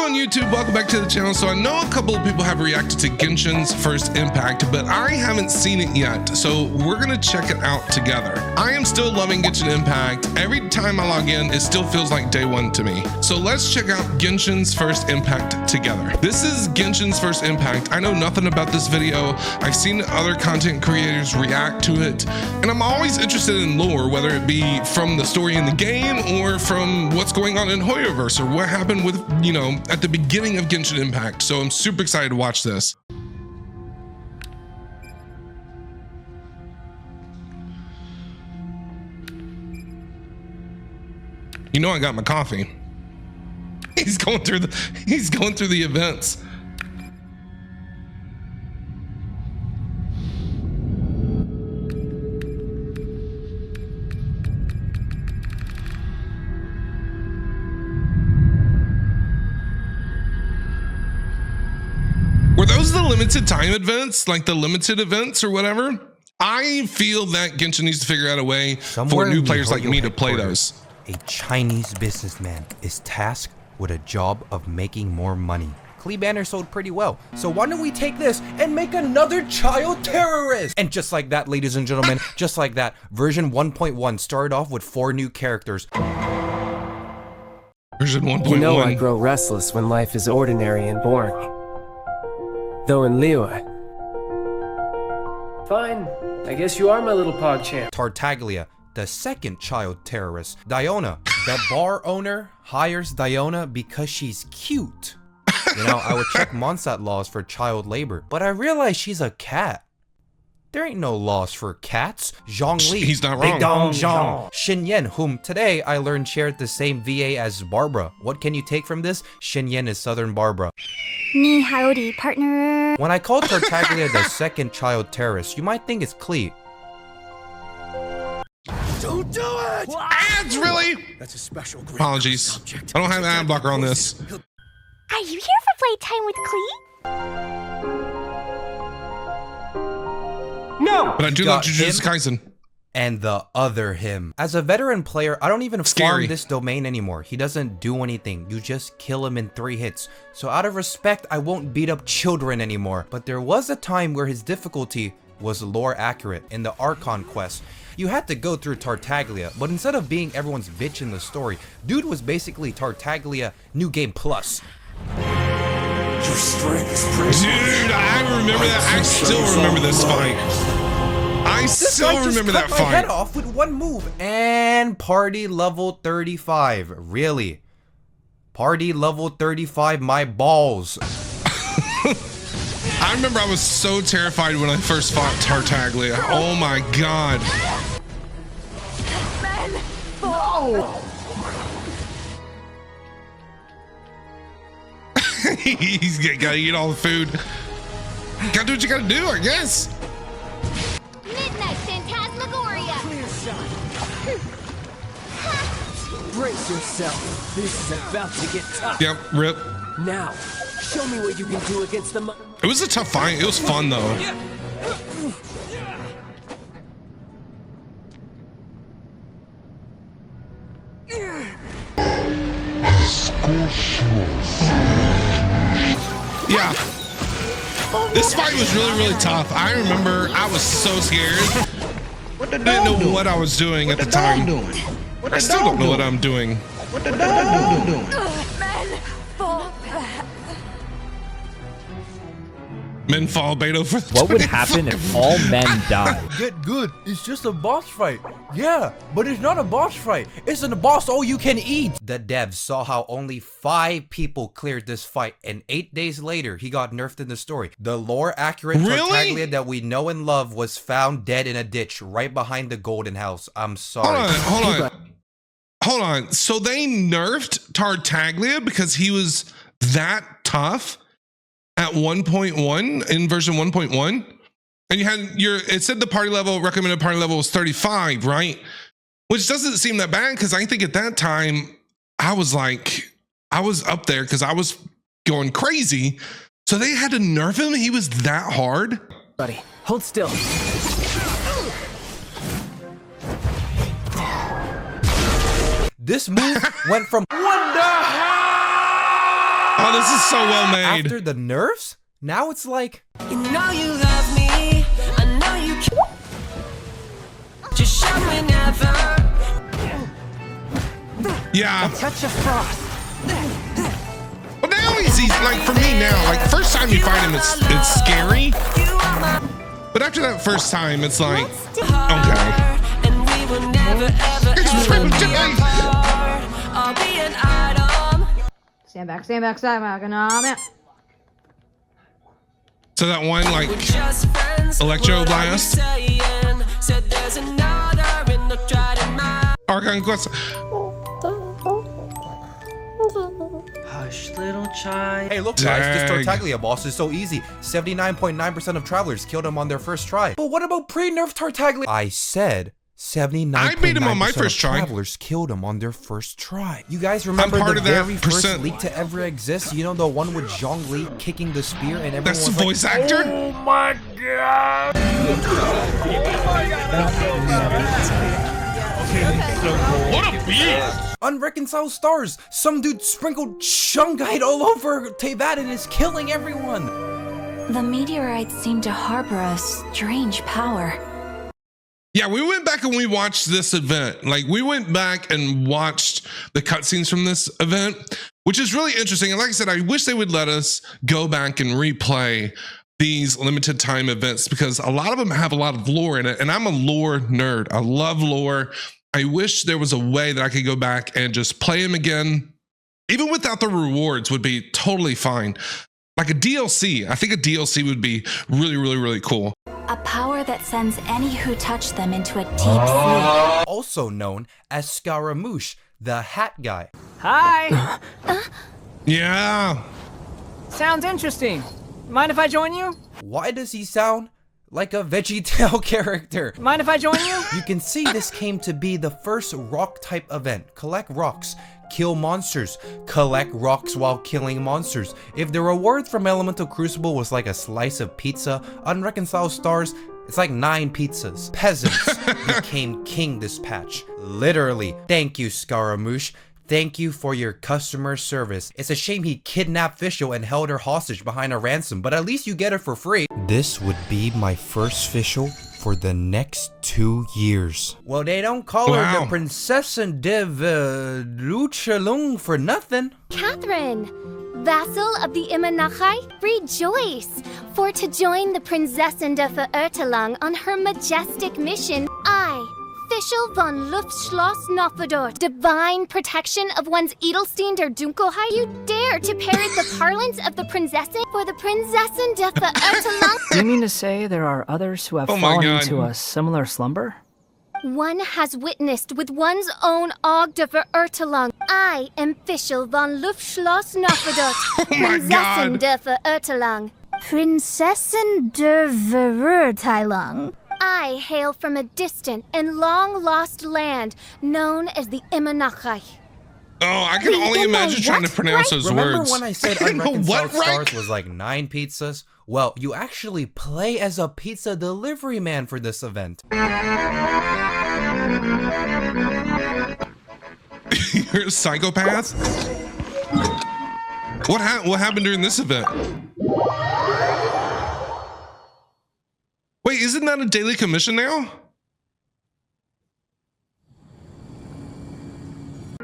going YouTube? Welcome back to the channel. So I know a couple of people have reacted to Genshin's First Impact, but I haven't seen it yet. So we're gonna check it out together. I am still loving Genshin Impact. Every time I log in, it still feels like day one to me. So let's check out Genshin's First Impact together. This is Genshin's First Impact. I know nothing about this video. I've seen other content creators react to it, and I'm always interested in lore, whether it be from the story in the game or from what's going on in Hoyoverse or what happened with, you know, at the beginning of Genshin Impact. So I'm super excited to watch this. You know I got my coffee. He's going through the events. Were those the limited time events, like the limited events or whatever? I feel that Genshin needs to figure out a way for new players like me to play those. A Chinese businessman is tasked with a job of making more money. Klee banner sold pretty well, so why don't we take this and make another child terrorist? And just like that, ladies and gentlemen, just like that, version 1.1 started off with 4 new characters. Version 1.1. You know I grow restless when life is ordinary and boring. Though in Liyue... Fine, I guess you are my little pog champ. Tartaglia, the second child terrorist. Diona, the bar owner, hires Diona because she's cute. You know, I would check Monsat laws for child labor, but I realized she's a cat. There ain't no laws for cats. Zhongli, he's not wrong. Big Dong Zhang. Xinyan, whom today I learned shared the same VA as Barbara. What can you take from this? Xinyan is Southern Barbara. Me howdy, partner. When I called Tartaglia the second child terrorist, you might think it's Klee. Don't do it! Ads, really? That's a special grade. Apologies. I don't have an ad blocker on this. Are you here for playtime with Klee? No! But I do love Jujutsu Kaisen. And the other him. As a veteran player, I don't even farm this domain anymore. He doesn't do anything. You just kill him in 3 hits. So out of respect, I won't beat up children anymore. But there was a time where his difficulty was lore accurate. In the Archon quest, you had to go through Tartaglia, but instead of being everyone's bitch in the story, dude was basically Tartaglia New Game Plus. Your strength is pretty. Dude, I remember that. I still remember this fight. I still remember that fight. fight. My head off with 1 move and party level 35. Really? Party level 35, my balls. I remember I was so terrified when I first fought Tartaglia. Oh my god. No! He's gotta eat all the food. Gotta do what you gotta do, I guess. Midnight Phantasmagoria. Clear shot. Brace yourself. This is about to get tough. Yep, rip. Now, show me what you can do against the... It was a tough fight. It was fun though. Yeah. This fight was really tough. I remember I was so scared. I didn't know what I was doing at the time. I still don't know what I'm doing. What the dog doing? Men fall back. Men fall Beto for the What would happen if all men died? Get good. It's just a boss fight. Yeah, but it's not a boss fight. It's a boss all you can eat. The devs saw how only 5 people cleared this fight, and 8 days later, he got nerfed in the story. The lore accurate Tartaglia that we know and love was found dead in a ditch right behind the Golden House. I'm sorry. Hold on. So they nerfed Tartaglia because he was that tough at 1.1 in version 1.1, and you had it said the party level, recommended party level was 35, right? Which doesn't seem that bad, because I think at that time I was up there because I was going crazy. So they had to nerf him. He was that hard. Buddy, hold still. This move went from what the hell Oh, this is so well made. After the nerfs, now it's like, You know you love me. I know you can. Just show me never. Yeah. Touch of frost. Well, now he's like, for me now, like first time you fight him, it's scary. You are my But after that first time, it's like, okay. and we will never ever It's ever ripped be down. apart. I'll be an item. Stand back, stand back, stand back. Nah, man. So that one, like, Just friends. Electro What are you Blast. saying? Said there's another in the trident mind. Archon Quest. Hush, little child. hey, look guys, this Dang. Tartaglia boss is so easy. 79.9% of travelers killed him on their first try. But what about pre-nerf Tartaglia? I said 79.9% I beat him on my first of try. travelers killed him on their first try. You guys remember part the of that very first percent. leak to ever exist? You know, the one with Zhongli kicking the spear and everyone That's the was like, voice actor. What a beast! Unreconciled stars! Some dude sprinkled shungite all over Teyvat and is killing everyone! The meteorites seem to harbor a strange power. Yeah, we went back and we watched this event. Like, we went back and watched the cutscenes from this event, which is really interesting. And like I said, I wish they would let us go back and replay these limited time events because a lot of them have a lot of lore in it. And I'm a lore nerd. I love lore. I wish there was a way that I could go back and just play them again. Even without the rewards would be totally fine. Like a DLC. I think a DLC would be really, really, really cool. A power that sends any who touch them into a deep sleep. Also known as Scaramouche, the hat guy. Hi. Yeah. Sounds interesting. Mind if I join you? Why does he sound like a VeggieTale character? Mind if I join you? You can see this came to be the first rock type event. Collect rocks, kill monsters, collect rocks while killing monsters. If the reward from Elemental Crucible was like a slice of pizza, Unreconciled Stars, it's like 9 pizzas. Peasants became king this patch. Literally. Thank you, Scaramouche. Thank you for your customer service. It's a shame he kidnapped Fischl and held her hostage behind a ransom, but at least you get her for free. This would be my first Fischl for the next 2 years. Well, they don't call her the Prinzessin de Luchalung for nothing. Catherine, vassal of the Imanachai, rejoice! For to join the Prinzessin de Verurtelang on her majestic mission, I, Fischl von Luftschloss Nofador, divine protection of one's Edelstein der Dunkelheit, you dare to parrot the parlance of the Prinzessin for the Prinzessin de Verurtelang? Do you mean to say there are others who have Oh my fallen God. into a similar slumber? One has witnessed with one's own Og de Verurtelang. I am Fischl von Luftschloss Nofador, my Prinzessin God. de Verurtelang. Prinzessin der Verurteilung. I hail from a distant and long-lost land known as the Imanachai. Oh, I can only Am I imagine trying to what, pronounce those Remember words. when I said What, Unreconciled right? Stars was like 9 pizzas? Well, you actually play as a pizza delivery man for this event. You're a psychopath? What happened during this event? Wait, isn't that a daily commission now?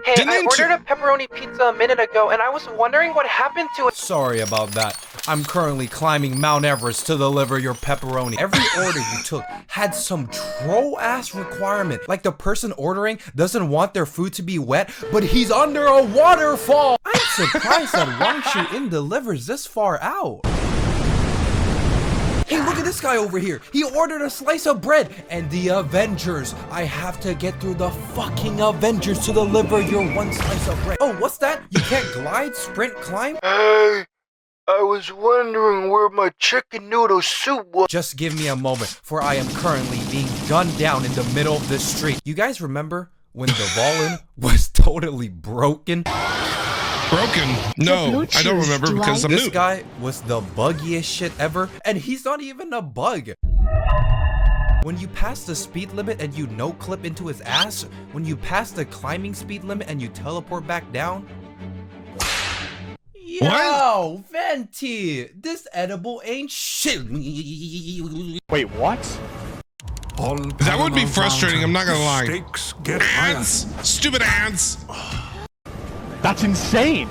Hey, Didn't I you ordered a pepperoni pizza a minute ago, and I was wondering what happened to it. Sorry about that. I'm currently climbing Mount Everest to deliver your pepperoni. Every order you took had some troll-ass requirement. Like the person ordering doesn't want their food to be wet, but he's under a waterfall. I'm surprised that Wangshu Inn delivers this far out. Hey, look at this guy over here. He ordered a slice of bread and the Avengers. I have to get through the fucking Avengers to deliver your one slice of bread. Oh, what's that? You can't glide, sprint, climb? Hey, I was wondering where my chicken noodle soup was. Just give me a moment, for I am currently being gunned down in the middle of the street. You guys remember when the Volin was totally broken? Broken? No, I don't remember because I'm This new. guy was the buggiest shit ever, and he's not even a bug. When you pass the speed limit and you no-clip into his ass, when you pass the climbing speed limit and you teleport back down, Yo, Venti, this edible ain't shit. Wait, what? That would be frustrating, I'm not gonna lie. Ads! Stupid ads! That's insane.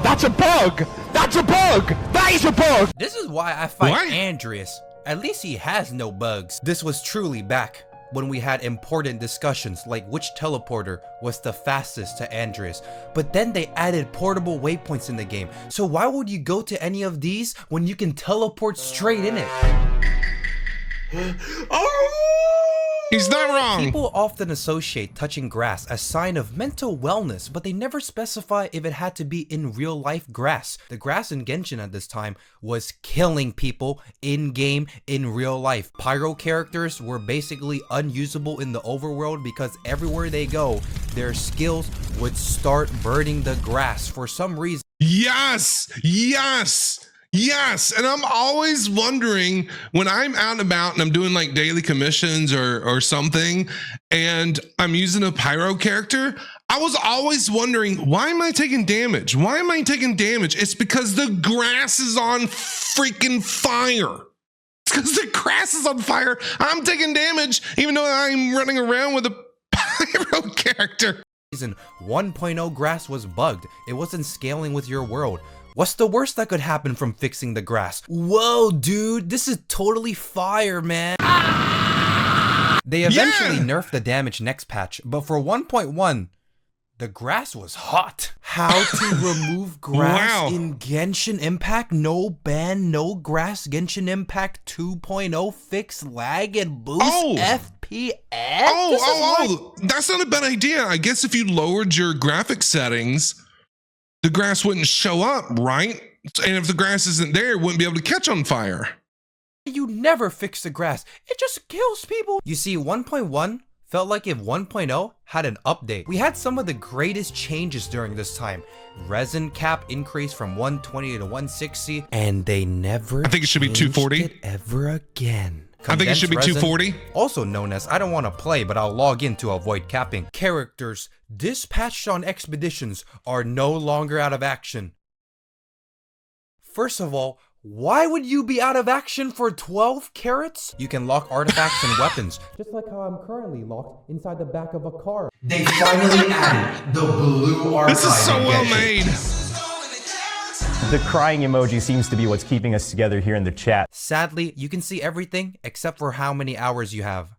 That's a bug. That's a bug. That is a bug. This is why I fight Andreas. At least he has no bugs. This was truly back when we had important discussions like which teleporter was the fastest to Andreas. But then they added portable waypoints in the game. So why would you go to any of these when you can teleport straight in it? He's not wrong. People often associate touching grass as sign of mental wellness, but they never specify if it had to be in real life grass. The grass in Genshin at this time was killing people in game in real life. Pyro characters were basically unusable in the overworld because everywhere they go, their skills would start burning the grass for some reason. Yes, yes. Yes, and I'm always wondering when I'm out and about and I'm doing like daily commissions or something and I'm using a pyro character, I was always wondering, why am I taking damage? Why am I taking damage? It's because the grass is on freaking fire. It's because the grass is on fire. I'm taking damage even though I'm running around with a pyro character. Season 1.0 grass was bugged. It wasn't scaling with your world. What's the worst that could happen from fixing the grass? Whoa, dude, this is totally fire, man. They eventually nerfed the damage next patch, but for 1.1, the grass was hot. How to remove grass in Genshin Impact? No ban, no grass. Genshin Impact 2.0 fix lag and boost FPS? That's not a bad idea. I guess if you lowered your graphic settings, the grass wouldn't show up, right? And if the grass isn't there, it wouldn't be able to catch on fire. You never fix the grass. It just kills people. You see, 1.1 felt like if 1.0 had an update. We had some of the greatest changes during this time. Resin cap increased from 120 to 160, and they never I think it should be 240 it ever again. I think it should be 240. Also known as I don't want to play, but I'll log in to avoid capping. Characters dispatched on expeditions are no longer out of action. First of all, why would you be out of action for 12 carats? You can lock artifacts and weapons, just like how I'm currently locked inside the back of a car. They finally added the blue archive. This is so well made. The crying emoji seems to be what's keeping us together here in the chat. Sadly, you can see everything except for how many hours you have.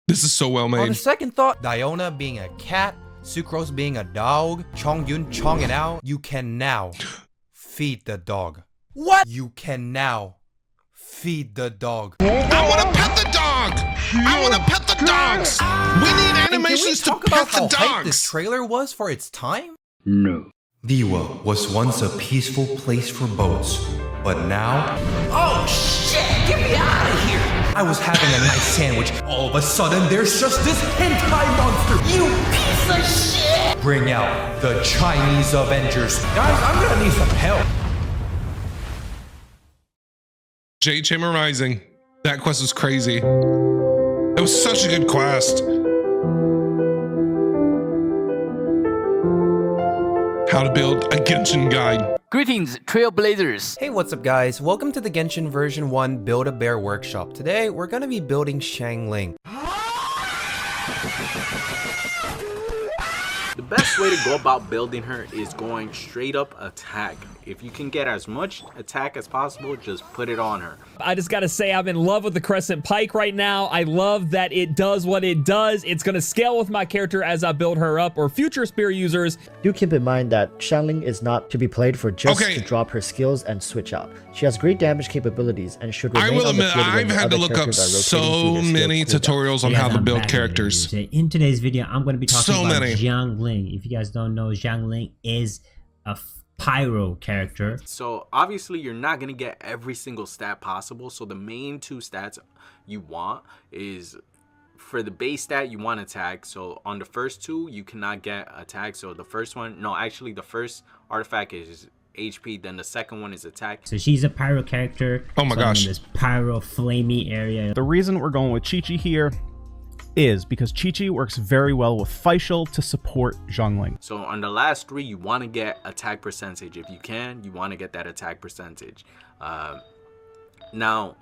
This is so well made. On a second thought, Diona being a cat, Sucrose being a dog, Chongyun chonging out, you can now feed the dog. What? You can now feed the dog. I want to pet the dog. I want to pet the dogs. We need animations to pet the dogs. How hyped this trailer was for its time? No. Diwa was once a peaceful place for boats, but now... Oh shit! Get me out of here! I was having a nice sandwich. All of a sudden, there's just this hentai monster! You piece of shit! Bring out the Chinese Avengers. Guys, I'm gonna need some help. Jade Chamber Rising. That quest was crazy. It was such a good quest. How to build a Genshin guide. Greetings, Trailblazers! Hey, what's up guys? Welcome to the Genshin version 1 Build-A-Bear workshop. Today, we're gonna be building Xiangling. The best way to go about building her is going straight up attack. If you can get as much attack as possible, just put it on her. I just gotta say, I'm in love with the Crescent Pike right now. I love that it does what it does. It's gonna scale with my character as I build her up, or future spear users. Do keep in mind that Xiangling is not to be played for just to drop her skills and switch out. She has great damage capabilities and should remain I will on the admit, field when I've had to look up so many tutorials on how to build characters. In today's video, I'm going to be talking So about many. Xiangling. If you guys don't know, Xiangling is a pyro character. So obviously you're not going to get every single stat possible. So the main two stats you want is, for the base stat, you want attack. So on the first two, you cannot get attack. So the first one, no, actually the first artifact is HP, then the second one is attack. So she's a pyro character. Oh my gosh. In this pyro flamey area. The reason we're going with Chi-Chi here is, because Chi-Chi works very well with Faisal to support Xiangling. So on the last 3, you want to get attack percentage. If you can, you want to get that attack percentage. Now,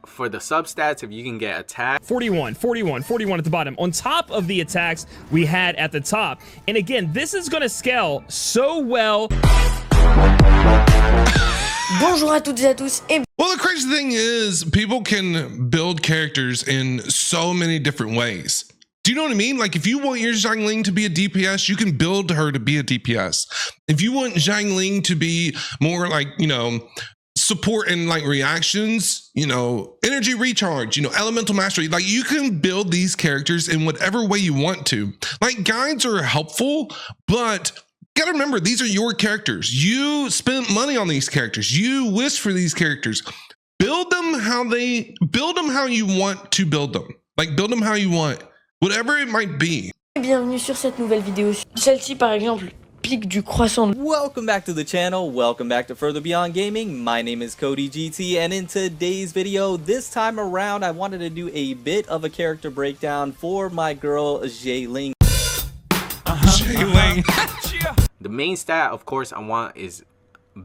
for the substats, if you can get attack 41 at the bottom on top of the attacks we had at the top. And again, this is going to scale so well. Bonjour à toutes et à tous. Well, the crazy thing is people can build characters in so many different ways. Do you know what I mean? Like, if you want your Xiangling to be a DPS, you can build her to be a DPS. If you want Xiangling to be more like, you know, support and like reactions, you know, energy recharge, you know, elemental mastery, like you can build these characters in whatever way you want to. Like, guides are helpful, but gotta remember, these are your characters. You spent money on these characters. You wish for these characters. Build them how you want to build them. Like, build them how you want, whatever it might be. Bienvenue sur cette nouvelle vidéo. Celle-ci, par exemple, pique du croissant. Welcome back to the channel. Welcome back to Further Beyond Gaming. My name is Cody GT, and in today's video, this time around, I wanted to do a bit of a character breakdown for my girl, Xiangling. The main stat, of course, I want is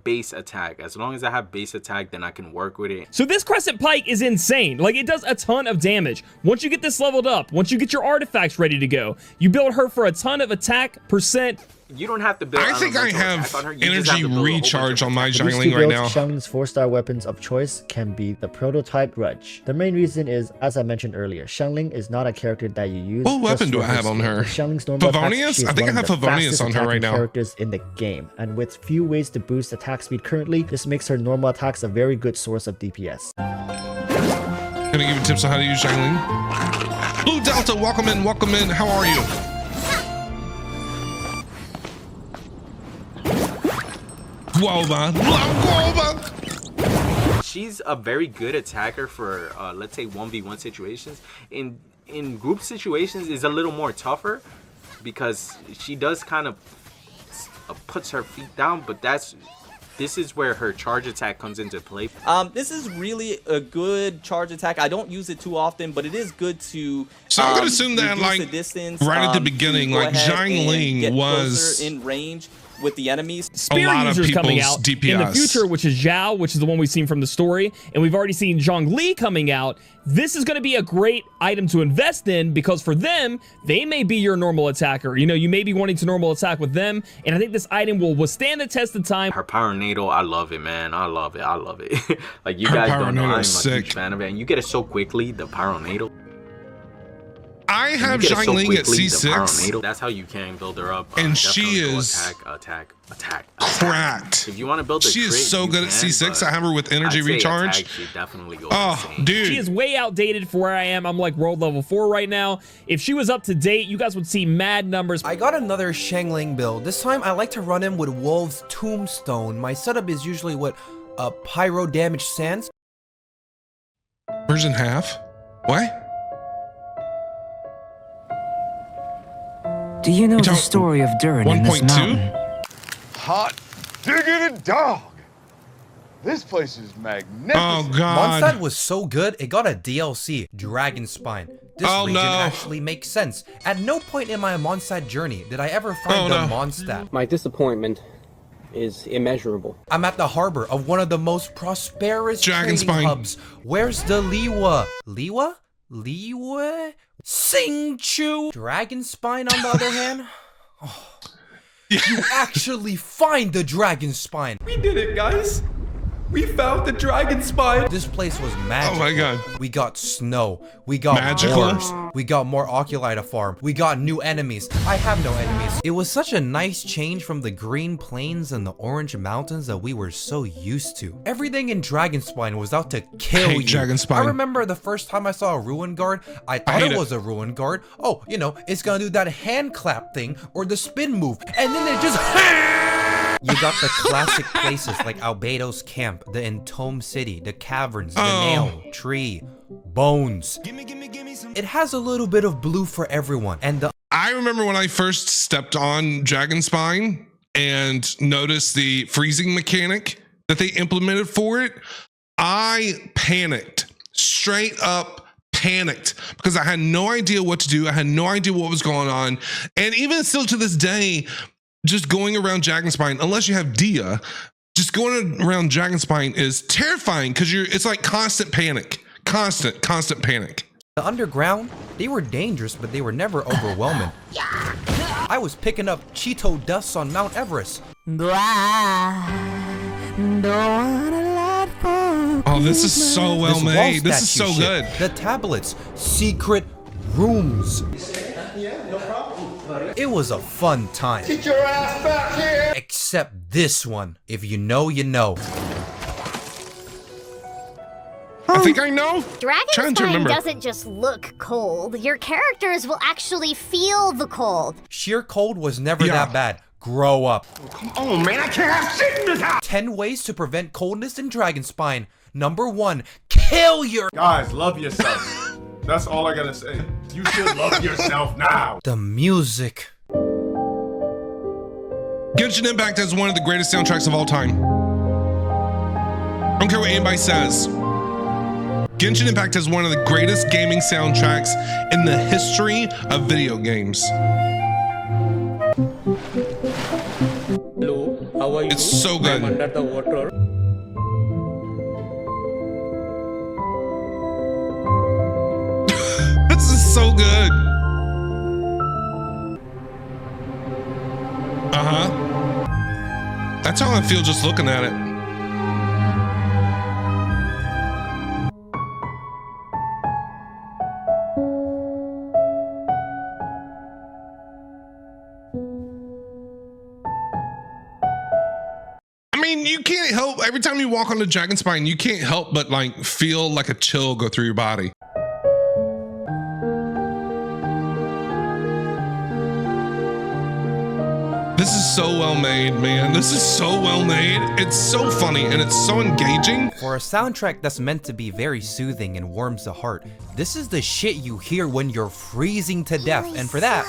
base attack. As long as I have base attack, then I can work with it. So this Crescent Pike is insane. Like, it does a ton of damage. Once you get this leveled up, once you get your artifacts ready to go, you build her for a ton of attack percent. You don't have to build. I think I have energy recharge on my Xiangling right now. Xiangling's 4-star weapons of choice can be the prototype grudge. The main reason is, as I mentioned earlier, Xiangling is not a character that you use. What weapon do I have on her? Xiangling's normal attacks, I think I have Favonius on her right now. Characters in the game, and with few ways to boost attack speed currently, this makes her normal attacks a very good source of DPS. Gonna give you tips on how to use Xiangling. Blue Delta, welcome in, welcome in. How are you? She's a very good attacker for let's say 1v1 situations. In group situations is a little more tougher because she does kind of puts her feet down, but this is where her charge attack comes into play. This is really a good charge attack. I don't use it too often, but it is good to so I'm gonna assume that like distance, right at the beginning, like Xiangling was in range with the enemies. Spear users coming out DPS. In the future, which is Zhao, which is the one we've seen from the story, and we've already seen Zhongli coming out. This is going to be a great item to invest in because for them, they may be your normal attacker. You know, you may be wanting to normal attack with them, and I think this item will withstand the test of time. Her Pyronado, I love it, man. I love it. Like, you guys don't know, I'm a huge fan of it, and you get it so quickly, the Pyronado. I have Xiangling at C6. That's how you can build her up. And she is attack. Cracked. If you want to build she is so good at C6. I have her with energy recharge. She definitely goes dude. She is way outdated for where I am. I'm like world level 4 right now. If she was up to date, you guys would see mad numbers. I got another Xiangling build. This time I like to run him with Wolf's Tombstone. My setup is usually with Pyro Damage Sands. Version half? What? Do you know the story of Durin in this mountain? Hot diggity dog! This place is magnificent. Oh god. Mondstadt was so good, it got a DLC, Dragon Spine. This region actually makes sense. At no point in my Mondstadt journey did I ever find a Mondstadt. My disappointment is immeasurable. I'm at the harbor of one of the most prosperous trading hubs. Where's the Liwa? Liwa? Singchu! Dragon Spine on the other hand? Oh, you actually find the Dragon Spine! We did it, guys! We found the Dragon Spine! This place was magical. Oh my god. We got snow. We got boars. We got more oculi to farm. We got new enemies. I have no enemies. It was such a nice change from the green plains and the orange mountains that we were so used to. Everything in Dragonspine was out to kill you. Dragonspine. I remember the first time I saw a ruin guard, I thought it was a ruin guard. Oh, you know, it's gonna do that hand clap thing or the spin move. And then it just... You got the classic places like Albedo's camp, the Entomb City, the caverns, the nail, tree, bones. It has a little bit of blue for everyone. And I remember when I first stepped on Dragonspine and noticed the freezing mechanic that they implemented for it, I panicked. Straight up panicked because I had no idea what to do. I had no idea what was going on. And even still to this day, just going around Dragonspine, unless you have Dia, just going around Dragonspine is terrifying because it's like constant panic. Constant panic. The underground, they were dangerous, but they were never overwhelming. I was picking up Cheeto dust on Mount Everest. Oh, this is so well made. This is so good. The tablets, secret rooms. It was a fun time. Get your ass back here! Except this one. If you know, you know. I think I know. Dragonspine doesn't just look cold. Your characters will actually feel the cold. Sheer cold was never that bad. Grow up. Come on, man, I can't have shit in this house! 10 ways to prevent coldness in Dragonspine. Number 1, kill your— Guys, love yourself. That's all I gotta say. You should love yourself now. The music. Genshin Impact has one of the greatest soundtracks of all time. I don't care what anybody says. Genshin Impact has one of the greatest gaming soundtracks in the history of video games. Hello, how are you? It's so good. I'm under the water. This is so good. That's how I feel just looking at it. I mean, you can't help, every time you walk on the Dragonspine, you can't help but like feel like a chill go through your body. This is so well made, man. This is so well made. It's so funny and it's so engaging. For a soundtrack that's meant to be very soothing and warms the heart, this is the shit you hear when you're freezing to death. And for that,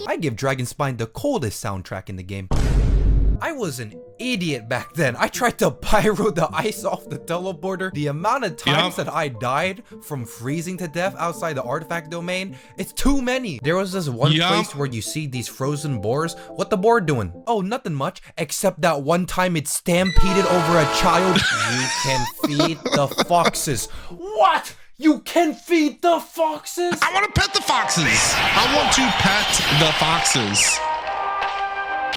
I give Dragonspine the coldest soundtrack in the game. I was an idiot back then. I tried to pyro the ice off the teleporter. The amount of times that I died from freezing to death outside the artifact domain, it's too many. There was this one place where you see these frozen boars. What the boar doing? Oh, nothing much, except that one time it stampeded over a child. You can feed the foxes. What? You can feed the foxes? I want to pet the foxes. I want to pet the foxes.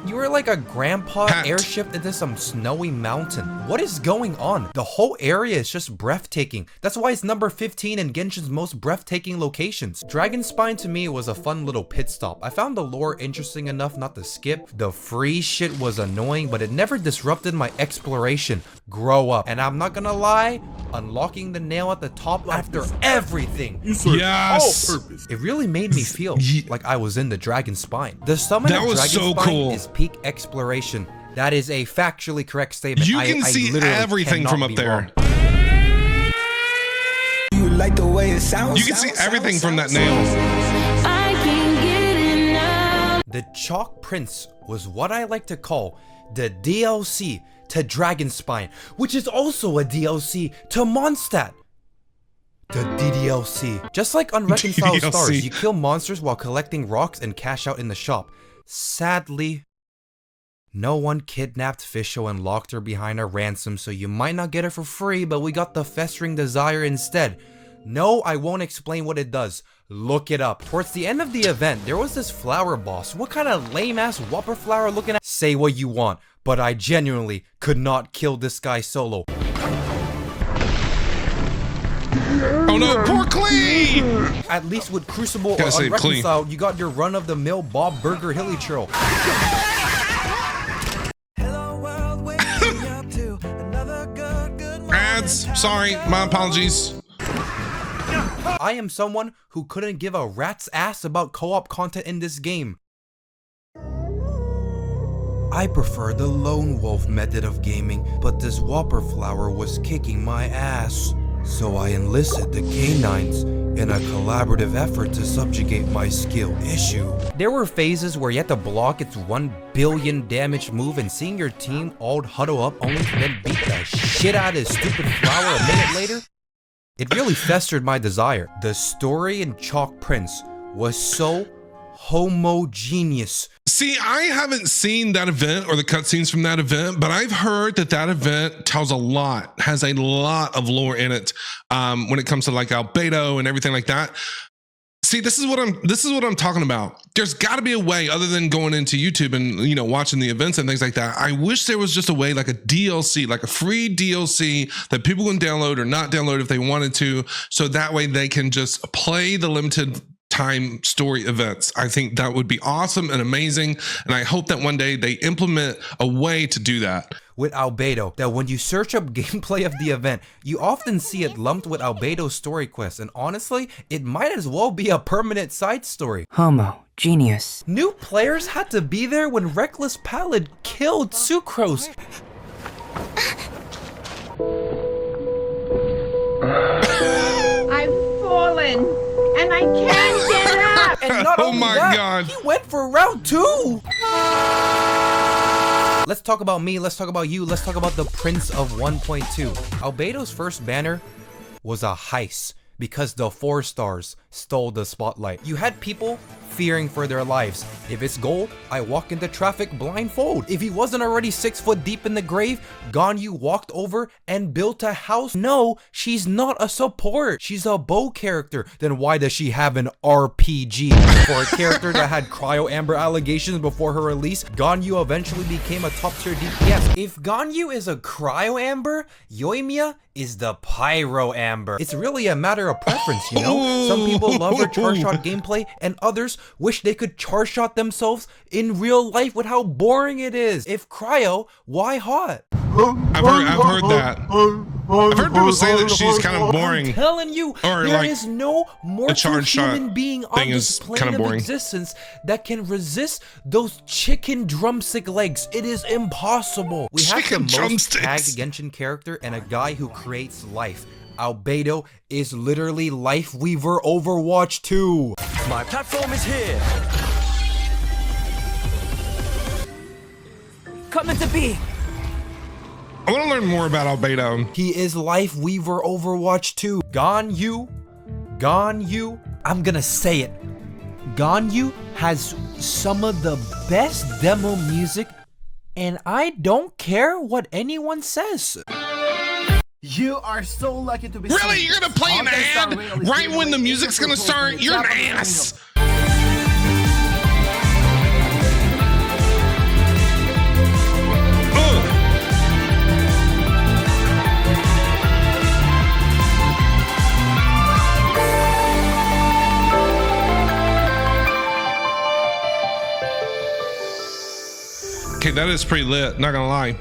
You were like a grandpa airship into some snowy mountain. What is going on? The whole area is just breathtaking. That's why it's number 15 in Genshin's most breathtaking locations. Dragonspine to me was a fun little pit stop. I found the lore interesting enough not to skip. The free shit was annoying, but it never disrupted my exploration. Grow up. And I'm not gonna lie, unlocking the nail at the top after everything. Yes. It really made me feel like I was in the Dragonspine. The summon of Dragonspine is peak exploration. That is a factually correct statement. You can see everything from up there. You like the way it sounds. You can see everything from that nail. I can get it now. The Chalk Prince was what I like to call the DLC to Dragonspine, which is also a DLC to Mondstadt. The DDLC. Just like Unreconciled Stars, you kill monsters while collecting rocks and cash out in the shop. Sadly, no one kidnapped Fisho and locked her behind a ransom, so you might not get her for free, but we got the Festering Desire instead. No, I won't explain what it does. Look it up. Towards the end of the event, there was this flower boss. What kind of lame-ass whopper flower looking at? Say what you want, but I genuinely could not kill this guy solo. Oh no, poor Clee! At least with Crucible or Unreconciled, you got your run-of-the-mill Bob Burger Hilly Churl. Ads, sorry, my apologies. I am someone who couldn't give a rat's ass about co-op content in this game. I prefer the lone wolf method of gaming, but this whopper flower was kicking my ass. So I enlisted the canines in a collaborative effort to subjugate my skill issue. There were phases where you had to block its 1 billion damage move, and seeing your team all huddle up only to then beat the shit out of his stupid flower a minute later, It really festered my desire. The story in Chalk Prince was so homogeneous. See, I haven't seen that event or the cutscenes from that event, but I've heard that that event tells a lot, has a lot of lore in it when it comes to like Albedo and everything like that. See, this is what I'm talking about. There's got to be a way other than going into YouTube and, you know, watching the events and things like that. I wish there was just a way, like a DLC, like a free DLC that people can download or not download if they wanted to, so that way they can just play the limited time story events. I think that would be awesome and amazing, and I hope that one day they implement a way to do that. With Albedo, that when you search up gameplay of the event, you often see it lumped with Albedo's story quests, and honestly, it might as well be a permanent side story. Genius. New players had to be there when Reckless Pallid killed Sucrose. I've fallen, and I can't get up! And not only that, he went for round 2! Let's talk about me, let's talk about you, let's talk about the Prince of 1.2. Albedo's first banner was a heist because the 4 stars stole the spotlight. You had people fearing for their lives. If it's gold, I walk into traffic blindfold. If he wasn't already 6 foot deep in the grave, Ganyu walked over and built a house. No, she's not a support. She's a bow character. Then why does she have an RPG? For a character that had Cryo Amber allegations before her release, Ganyu eventually became a top tier DPS. If Ganyu is a Cryo Amber, Yoimiya is the Pyro Amber. It's really a matter of preference, you know? Some people love her charge shot gameplay, and others wish they could charge shot themselves in real life with how boring it is. If Cryo, why hot? I've heard that. I've heard people say that she's kind of boring. I'm telling you, or there like is no mortal human being on this plane of existence that can resist those chicken drumstick legs. It is impossible. We have the most tagged Genshin character and a guy who creates life. Albedo is literally Life Weaver Overwatch 2. My platform is here. Come into being. I want to learn more about Albedo. He is Life Weaver Overwatch 2. Ganyu, I'm gonna say it. Ganyu has some of the best demo music, and I don't care what anyone says. You are so lucky to be. Really? You're gonna play an ad right when the music's gonna start? You're an ass. Okay, that is pretty lit, not gonna lie.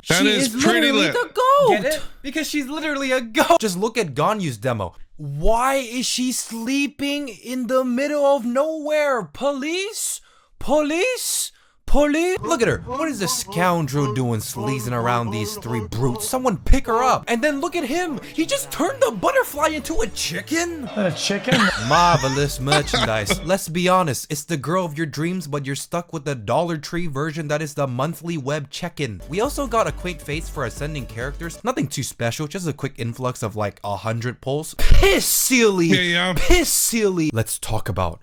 That is pretty lit. The goat. Get it? Because she's literally a goat. Just look at Ganyu's demo. Why is she sleeping in the middle of nowhere? Police? Police? Police? Look at her. What is this scoundrel doing sleazing around these 3 brutes? Someone pick her up. And then look at him. He just turned the butterfly into a chicken. A chicken? Marvelous merchandise. Let's be honest. It's the girl of your dreams, but you're stuck with the Dollar Tree version that is the monthly web check-in. We also got a quick face for ascending characters. Nothing too special. Just a quick influx of like 100 pulls. Piss silly. Piss silly. Let's talk about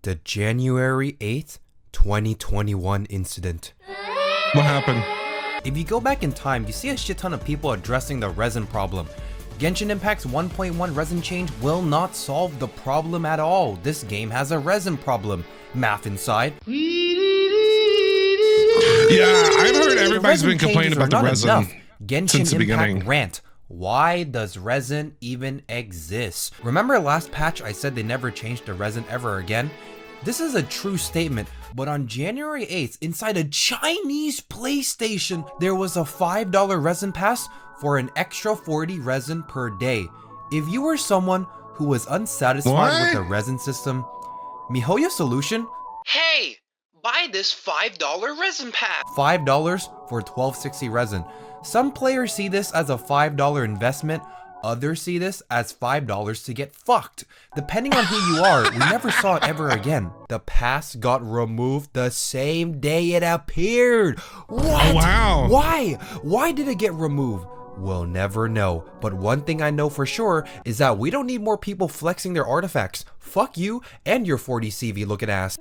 the January 8th 2021 incident. What happened? If you go back in time, you see a shit ton of people addressing the resin problem. Genshin Impact's 1.1 resin change will not solve the problem at all. This game has a resin problem. Math inside. Yeah, I've heard everybody's been complaining about the resin enough. Genshin since the Impact beginning. Rant. Why does resin even exist? Remember last patch I said they never changed the resin ever again? This is a true statement, but on January 8th, inside a Chinese PlayStation, there was a $5 resin pass for an extra 40 resin per day. If you were someone who was unsatisfied with the resin system, MiHoYo's solution? Hey, buy this $5 resin pack. $5 for 1260 resin. Some players see this as a $5 investment. Others see this as $5 to get fucked. Depending on who you are, we never saw it ever again. The pass got removed the same day it appeared. What? Oh, wow. Why? Why did it get removed? We'll never know. But one thing I know for sure is that we don't need more people flexing their artifacts. Fuck you and your 40 CV looking ass.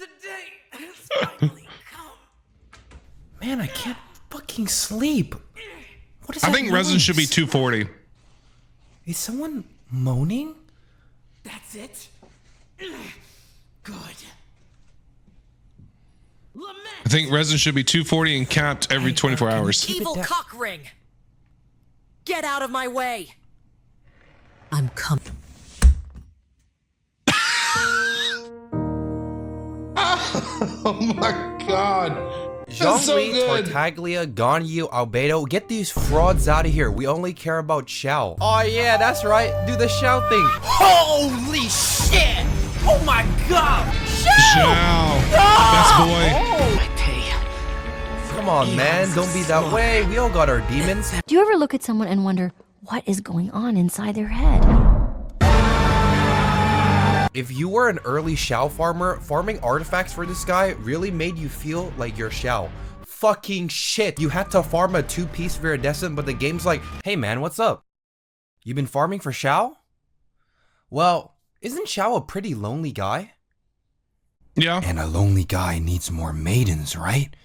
Man, I can't fucking sleep. What is that? I think resin should be 240. Is someone moaning? That's it. Good. I think resin should be 240 and capped every 24 hours. Evil cock ring. Get out of my way. I'm coming. Oh my god. Zhongli, so good. Tartaglia, Ganyu, Albedo, get these frauds out of here. We only care about Xiao. Oh yeah, that's right. Do the Xiao thing. Holy shit! Oh my god! Xiao! Best boy. My pay. Come on, man. Don't be that way. We all got our demons. Do you ever look at someone and wonder what is going on inside their head? If you were an early Xiao farmer, farming artifacts for this guy really made you feel like you're Xiao. Fucking shit. You had to farm a 2-piece Viridescent, but the game's like, hey man, what's up? You been farming for Xiao? Well, isn't Xiao a pretty lonely guy? Yeah. And a lonely guy needs more maidens, right?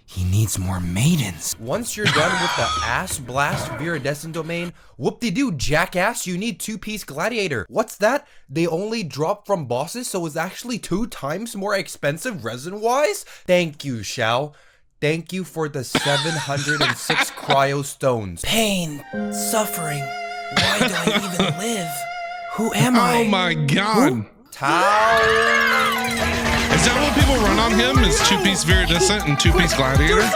He needs more maidens. Once you're done with the ass blast Viridescent domain, whoop-de-doo, jackass, you need 2-piece gladiator. What's that? They only drop from bosses, so it's actually 2 times more expensive resin-wise? Thank you, Xiao. Thank you for the 706 cryo stones. Pain, suffering. Why do I even live? Who am I? Oh my god. Tao. Is that what people run on him? Is 2-piece Viridescent and 2-piece Gladiator?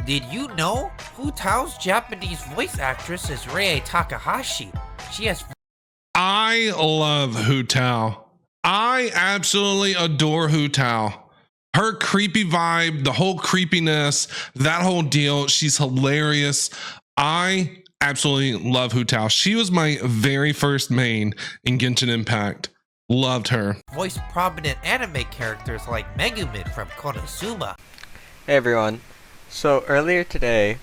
Did you know Hu Tao's Japanese voice actress is Rei Takahashi? She has. I love Hu Tao. I absolutely adore Hu Tao. Her creepy vibe, the whole creepiness, that whole deal. She's hilarious. I absolutely love Hu Tao. She was my very first main in Genshin Impact. Loved her. Voice prominent anime characters like Megumin from Konosuba. Hey everyone. So earlier today,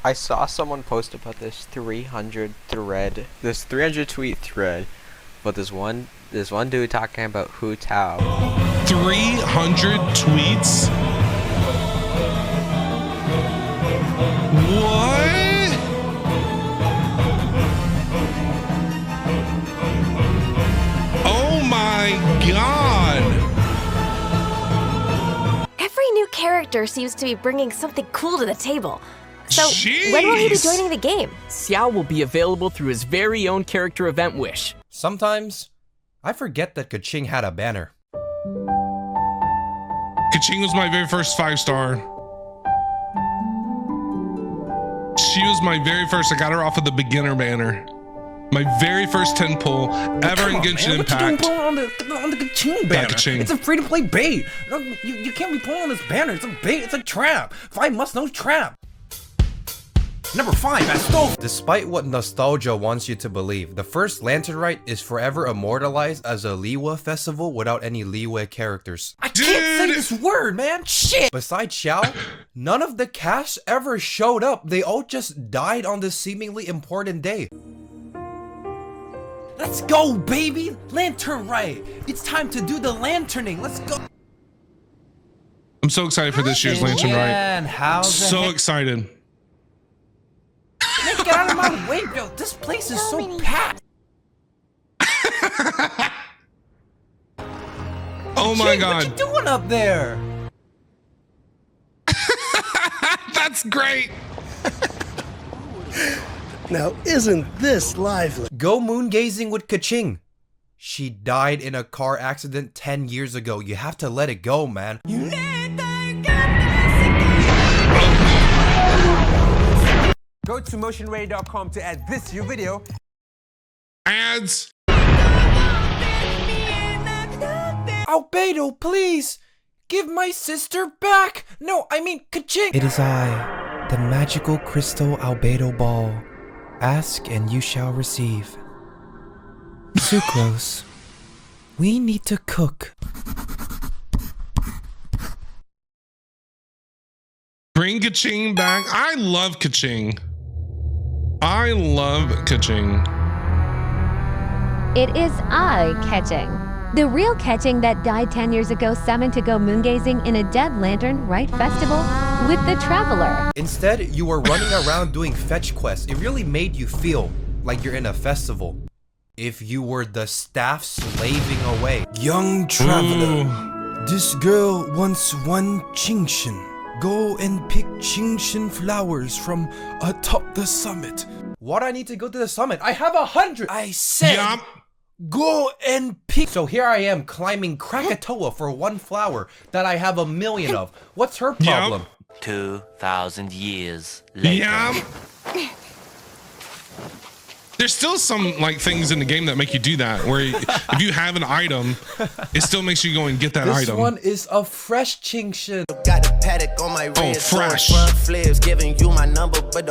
I saw someone post about this 300 tweet thread, but this one dude talking about Hu Tao. 300 tweets? What? God! Every new character seems to be bringing something cool to the table. So, when will he be joining the game? Xiao will be available through his very own character event wish. Sometimes, I forget that Kaching had a banner. Kaching was my very first 5-star. She was my very first, I got her off of the beginner banner. My very first 10 pull ever in Genshin Impact. What you doing on the Kaching banner? It's a free-to-play bait. No, you can't be pulling on this banner. It's a bait. It's a trap. 5 must-know trap. Number 5, Astolfo. Despite what nostalgia wants you to believe, the first Lantern Rite is forever immortalized as a Liyue festival without any Liyue characters. I can't say this word, man. Shit. Besides Xiao, none of the cast ever showed up. They all just died on this seemingly important day. Let's go, baby! Lantern Rite! It's time to do the lanterning. Let's go! I'm so excited for this year's Lantern Rite. And how's so excited. Man, get out of my way, bro. This place is so packed. Oh my god. What you doing up there? That's great. Now, isn't this lively? Go moon gazing with Kaching. She died in a car accident 10 years ago. You have to let it go, man. Go to motionray.com to add this to your video. Ads. Albedo, please! Give my sister back! No, I mean Kaching! It is I, the magical crystal Albedo ball. Ask and you shall receive. Sucrose. We need to cook. Bring Kaching back. I love Kaching. I love Kaching. It is eye-catching. The real catching that died 10 years ago summoned to go moongazing in a Dead Lantern Rite Festival with the Traveler. Instead, you were running around doing fetch quests. It really made you feel like you're in a festival. If you were the staff slaving away. Young traveler, this girl wants one Qingshin. Go and pick Qingshin flowers from atop the summit. Why do I need to go to the summit? I have 100! I said, go and pick. So here I am climbing Krakatoa for one flower that I have 1,000,000 of. What's her problem? 2,000 years later. There's still some like things in the game that make you do that, where if you have an item, it still makes you go and get that item. This one is a fresh Qingshin. Oh, fresh.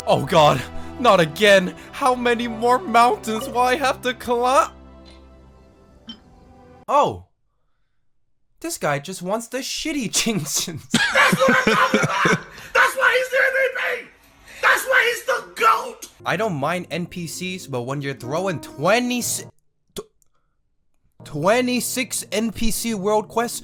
Oh god, not again. How many more mountains will I have to climb? Oh. This guy just wants the shitty Qingshins. That's what I'm talking about! That's why he's the MVP! That's why he's the GOAT! I don't mind NPCs, but when you're throwing 26 NPC world quests,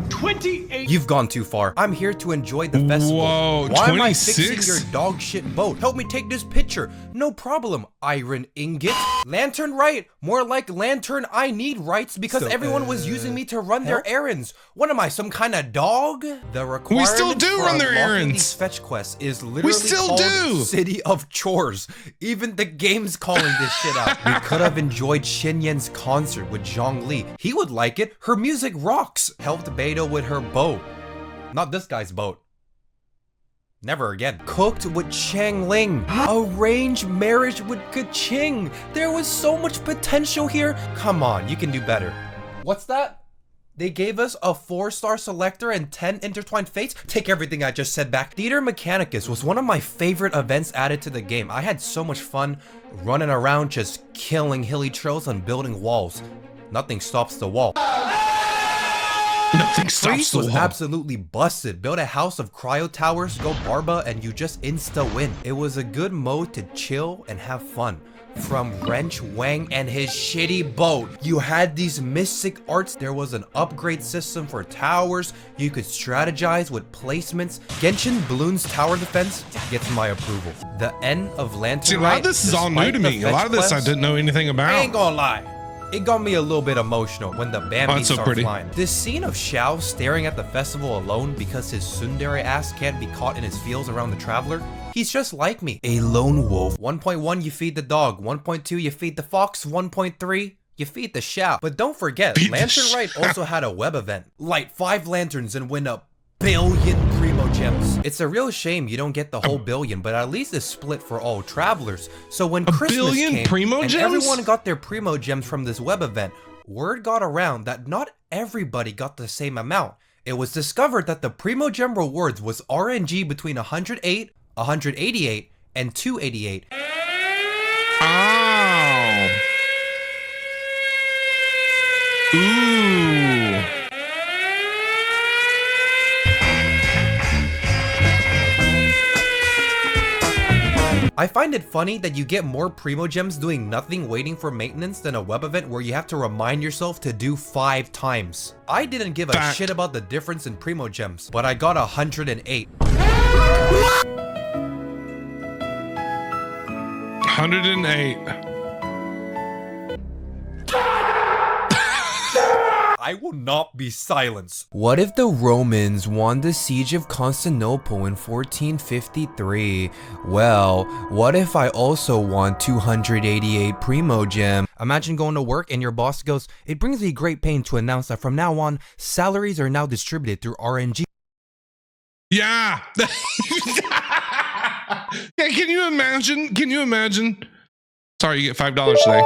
28. You've gone too far. I'm here to enjoy the festival. Whoa, why 26? am I fixing your dog shit boat? Help me take this picture. No problem, iron ingot. Lantern right, more like lantern I need rights because everyone was using me to run their errands. What am I, some kind of dog? The requirement We still do for run their unlocking errands. These fetch quests is literally still called do. City of Chores. Even the game's calling this shit out. We could have enjoyed Shin Yen's concert with Zhang Li. He would like it. Her music rocks. Helped Beta with her boat. Not this guy's boat. Never again. Cooked with Chang Ling. Arranged marriage with Kaching. There was so much potential here. Come on, you can do better. What's that? They gave us a 4-star selector and 10 intertwined fates? Take everything I just said back. Theater Mechanicus was one of my favorite events added to the game. I had so much fun running around just killing hilly trails and building walls. Nothing stops the wall. Nothing stops Priest the was wall. absolutely busted. Build a house of cryo towers, go Barba, and you just insta-win. It was a good mode to chill and have fun. From Wrench Wang and his shitty boat, you had these mystic arts. There was an upgrade system for towers. You could strategize with placements. Genshin Bloon's tower defense gets my approval. The end of Lantern. See, a lot of this is all new to me. A lot of this I didn't know anything about. I ain't gonna lie. It got me a little bit emotional when the Bambi started flying. This scene of Xiao staring at the festival alone because his tsundere ass can't be caught in his fields around the Traveler. He's just like me, a lone wolf. 1.1, you feed the dog. 1.2, you feed the fox. 1.3, you feed the Xiao. But don't forget, Lantern Rite also had a web event. Light 5 lanterns and win a billion Primo Gems. It's a real shame you don't get the whole billion, but at least it's split for all travelers. So when Christmas came Primo and Gems? everyone got their Primo Gems from this web event, word got around that not everybody got the same amount. It was discovered that the Primo Gem rewards was RNG between 108, 188, and 288. Oh. Ooh. I find it funny that you get more Primo Gems doing nothing waiting for maintenance than a web event where you have to remind yourself to do 5 times. I didn't give a shit about the difference in Primo Gems, but I got 108. 108. I will not be silenced. What if the Romans won the siege of Constantinople in 1453? Well, what if I also won 288 Primo Gem? Imagine going to work and your boss goes, "It brings me great pain to announce that from now on, salaries are now distributed through RNG." Yeah. Yeah, can you imagine? Can you imagine? Sorry, you get $5 today.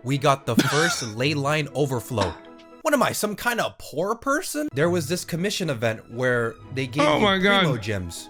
We got the first ley line overflow. What am I, some kind of poor person? There was this commission event where they gave you Primo Gems.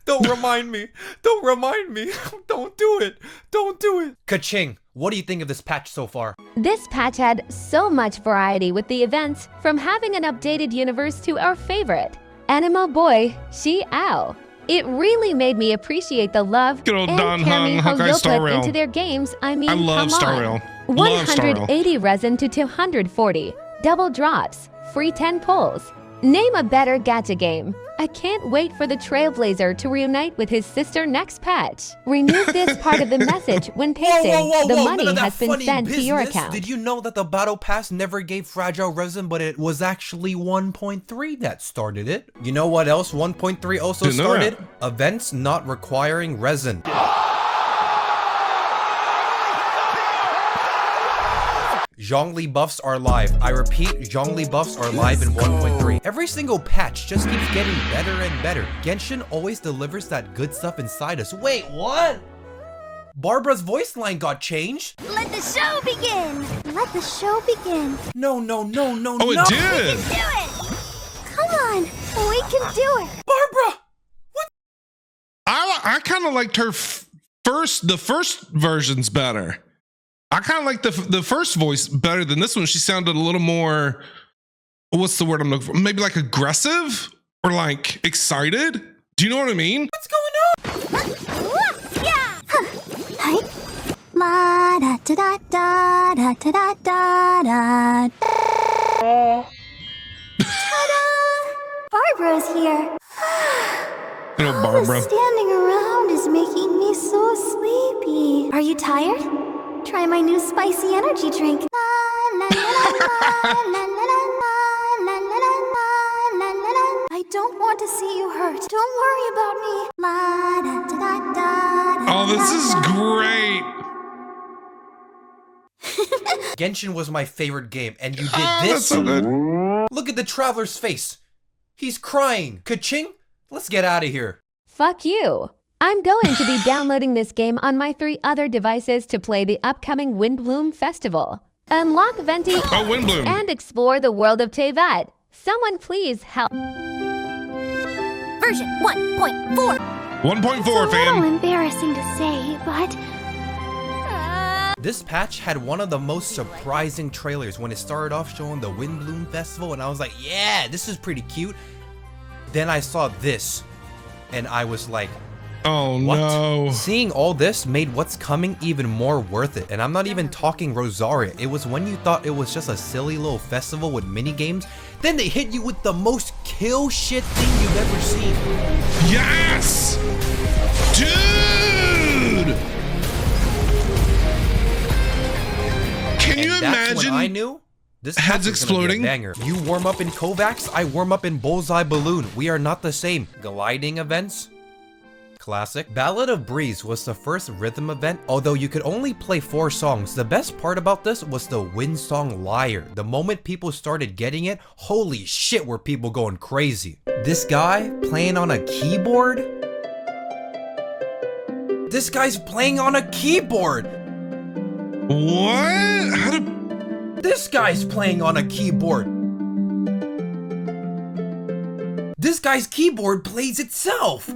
Don't remind me. Don't remind me. Don't do it. Don't do it. Kaching, what do you think of this patch so far? This patch had so much variety with the events, from having an updated universe to our favorite, Anima Boy Xiao. It really made me appreciate the love Good old and Don care Hung, Hawkeye Miho Star put Rail. into their games. I mean, I love come Star on. Rail. Love Star Rail. 180 resin to 240. Double drops. Free 10 pulls. Name a better gacha game. I can't wait for the Trailblazer to reunite with his sister next patch. Remove this part of the message when pasting. The money None of that has been funny sent to your business. account. Did you know that the Battle Pass never gave Fragile Resin, but it was actually 1.3 that started it? You know what else 1.3 also Didn't know that. started? Events not requiring resin. Zhongli buffs are live. I repeat, Zhongli buffs are live in 1.3. Every single patch just keeps getting better and better. Genshin always delivers that good stuff inside us. Wait, what? Barbara's voice line got changed? Let the show begin! Let the show begin! No. Oh, it did! We can do it! Come on! We can do it! Barbara! What? I kind of liked her the first version's better. I kind of like the first voice better than this one. She sounded a little more, what's the word I'm looking for? Maybe like aggressive or like excited. Do you know what I mean? What's going on? Yeah! Hi. La da da da da da da da da. Ta-da! Barbara's here. You know, All Barbara. the standing around is making me so sleepy. Are you tired? Try my new spicy energy drink. I don't want to see you hurt. Don't worry about me. Oh, this is great. Genshin was my favorite game, and you did That's this? so good. Look at the traveler's face. He's crying. Ka-ching? Let's get out of here. Fuck you. I'm going to be downloading this game on my 3 other devices to play the upcoming Windbloom Festival. Unlock Venti Windbloom. and explore the world of Tevat. Someone please help. Version 1.4. 1.4, It's a little fam. embarrassing to say, but This patch had one of the most surprising trailers when it started off showing the Windbloom Festival, and I was like, yeah, this is pretty cute. Then I saw this, and I was like, oh what? no. Seeing all this made what's coming even more worth it, and I'm not even talking Rosaria. It was when you thought it was just a silly little festival with mini games, then they hit you with the most kill shit thing you've ever seen. Yes! Dude! Can you That's imagine? when I knew this heads patch was gonna be a exploding? banger. You warm up in Kovacs, I warm up in Bullseye Balloon. We are not the same. Gliding events? Classic. Ballad of Breeze was the first rhythm event, although you could only play 4 songs. The best part about this was the wind song Liar. The moment people started getting it, holy shit were people going crazy. This guy playing on a keyboard? This guy's playing on a keyboard! What? How did... This guy's playing on a keyboard! This guy's keyboard plays itself!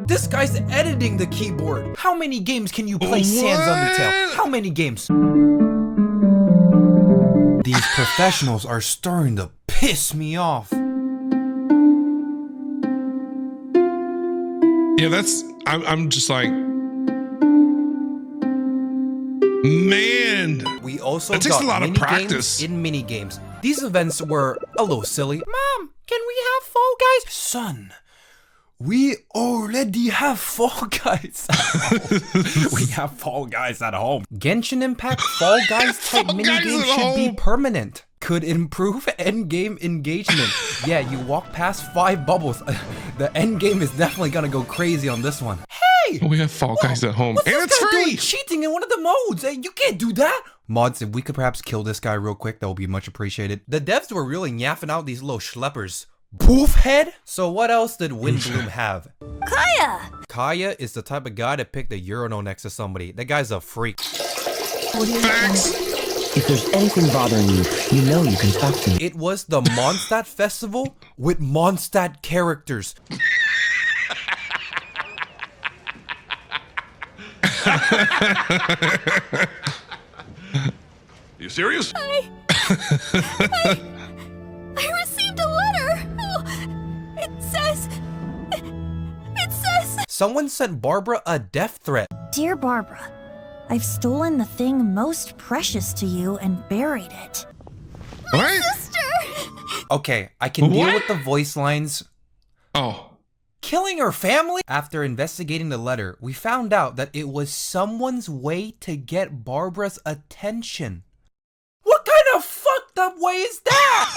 This guy's editing the keyboard! How many games can you play Sans Undertale? How many games? These professionals are starting to piss me off. Yeah, that's... I'm just like... Man! We also that takes got a lot of mini practice. games in mini games. These events were a little silly. Mom, can we have Fall Guys? Son, we already have Fall Guys. We have Fall Guys at home. Genshin Impact Fall Guys type Fall mini Guys game at should be home. permanent. Could improve endgame engagement. Yeah, you walk past 5 bubbles. The endgame is definitely gonna go crazy on this one. Hey! We have Fall Guys at home. What's And this it's guy free! doing cheating in one of the modes? Hey, you can't do that! Mods, if we could perhaps kill this guy real quick, that would be much appreciated. The devs were really yapping out these little schleppers. Poof head? So what else did Windbloom have? Kaya! Kaya is the type of guy to pick the urinal next to somebody. That guy's a freak. Facts! If there's anything bothering you, you know you can talk to me. It was the Mondstadt Festival with Mondstadt characters. You serious? I received a letter. Oh, it says Someone sent Barbara a death threat. Dear Barbara, I've stolen the thing most precious to you and buried it. What? Okay, I can deal with the voice lines. Oh. Killing her family? After investigating the letter, we found out that it was someone's way to get Barbara's attention. What kind of fucked up way is that?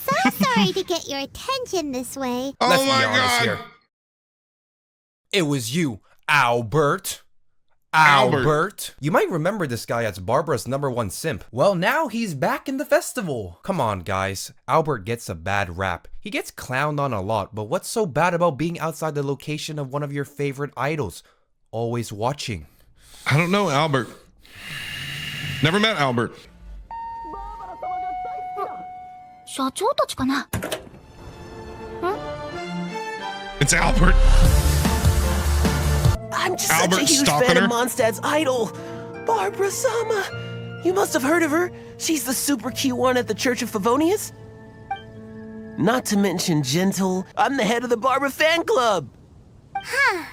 So sorry to get your attention this way. Let's be honest here. It was you, Albert. Albert. You might remember this guy as Barbara's #1 simp. Well, now he's back in the festival. Come on, guys. Albert gets a bad rap. He gets clowned on a lot, but what's so bad about being outside the location of one of your favorite idols? Always watching. I don't know, Albert. Never met Albert. It's Albert. I'm just Albert such a huge stalking fan her? of Mondstadt's idol, Barbara Sama. You must have heard of her. She's the super cute one at the Church of Favonius. Not to mention gentle. I'm the head of the Barbara fan club. Huh.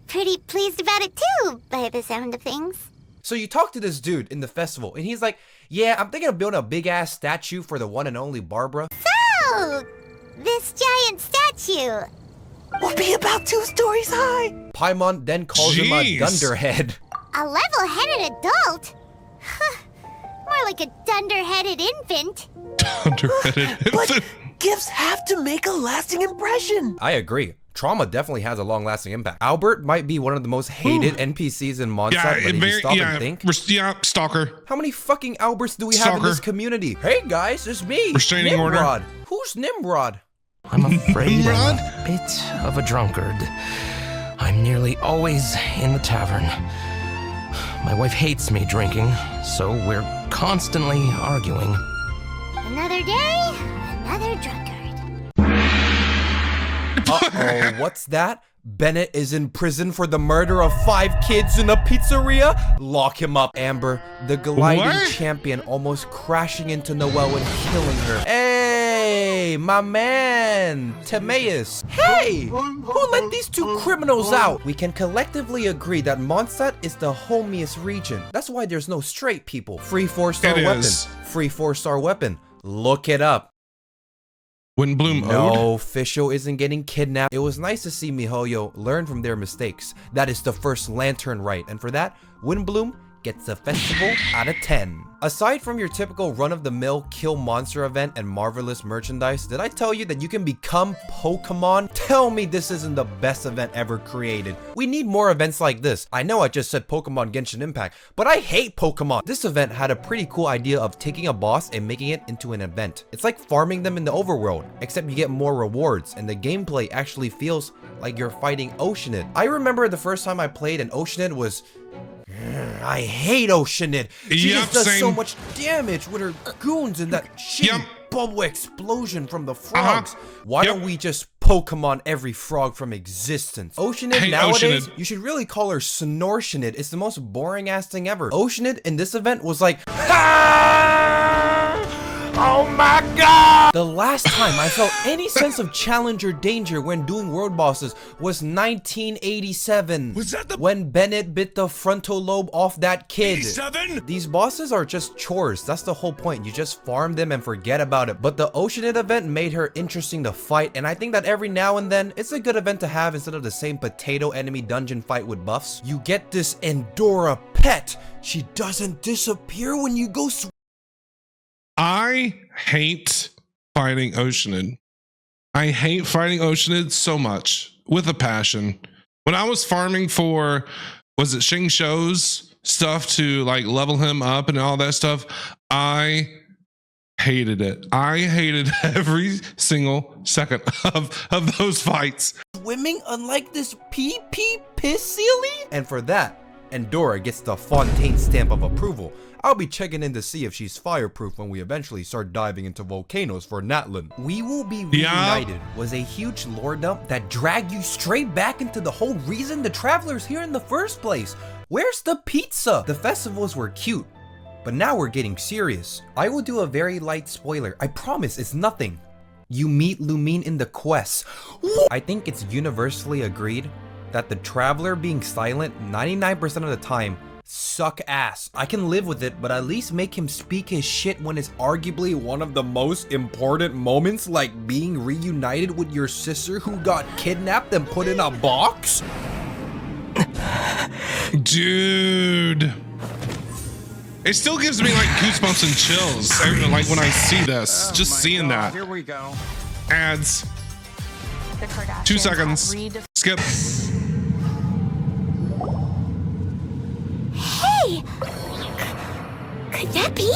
Pretty pleased about it too, by the sound of things. So you talk to this dude in the festival, and he's like, yeah, I'm thinking of building a big-ass statue for the one and only Barbara. So, this giant statue will be about 2 stories high. Paimon then calls him a dunderhead. A level-headed adult? More like a dunderheaded infant. Dunderheaded But gifts have to make a lasting impression. I agree. Trauma definitely has a long-lasting impact. Albert might be one of the most hated NPCs in Mondstadt, but if you stop and think... Yeah, stalker. How many fucking Alberts do we have in this community? Hey guys, it's me, Restraining order. Nimrod. Who's Nimrod? I'm afraid I'm a bit of a drunkard. I'm nearly always in the tavern. My wife hates me drinking, so we're constantly arguing. Another day, another drunkard. Uh-oh, what's that? Bennett is in prison for the murder of 5 kids in a pizzeria? Lock him up, Amber. The gliding champion almost crashing into Noelle and killing her. Hey, my man, Timaeus. Hey, who let these 2 criminals out? We can collectively agree that Mondstadt is the homiest region. That's why there's no straight people. Free 4-star weapon. Free 4-star weapon. Look it up. When Bloom No, Fischl isn't getting kidnapped. It was nice to see miHoYo learn from their mistakes. That is the first lantern right, and for that, Windbloom gets a festival out of 10. Aside from your typical run-of-the-mill kill monster event and marvelous merchandise, did I tell you that you can become Pokemon? Tell me this isn't the best event ever created. We need more events like this. I know I just said Pokemon Genshin Impact, but I hate Pokemon. This event had a pretty cool idea of taking a boss and making it into an event. It's like farming them in the overworld, except you get more rewards, and the gameplay actually feels like you're fighting Oceanid. I remember the first time I played and Oceanid was... I hate Oceanid. She just does so much damage with her goons and that shitty bubble explosion from the frogs. Why don't we just Pokemon every frog from existence? Oceanid nowadays, you should really call her Snortionid. It's the most boring ass thing ever. Oceanid in this event was like, oh my god! The last time I felt any sense of challenge or danger when doing world bosses was 1987. Was that when Bennett bit the frontal lobe off that kid? 87? These bosses are just chores. That's the whole point. You just farm them and forget about it. But the Oceanid event made her interesting to fight, and I think that every now and then it's a good event to have instead of the same potato enemy dungeon fight with buffs. You get this Endora pet. She doesn't disappear when you go I hate fighting Oceanid. I hate fighting Oceanid so much with a passion. When I was farming for, was it Xing Shou's stuff to like level him up and all that stuff, I hated it. I hated every single second of those fights. Swimming unlike this pee piss silly? And for that, Endora gets the Fontaine stamp of approval. I'll be checking in to see if she's fireproof when we eventually start diving into volcanoes for Natlan. We Will Be Reunited was a huge lore dump that dragged you straight back into the whole reason the travelers here in the first place. Where's the pizza? The festivals were cute, but now we're getting serious. I will do a very light spoiler. I promise it's nothing. You meet Lumine in the quest. I think it's universally agreed that the Traveler being silent 99% of the time suck ass. I can live with it, but at least make him speak his shit when it's arguably one of the most important moments, like being reunited with your sister who got kidnapped and put in a box? Dude. It still gives me like goosebumps and chills, like when I see this, just seeing God, that. Here we go. Ads. 2 seconds. Skip. Hey! Could that be?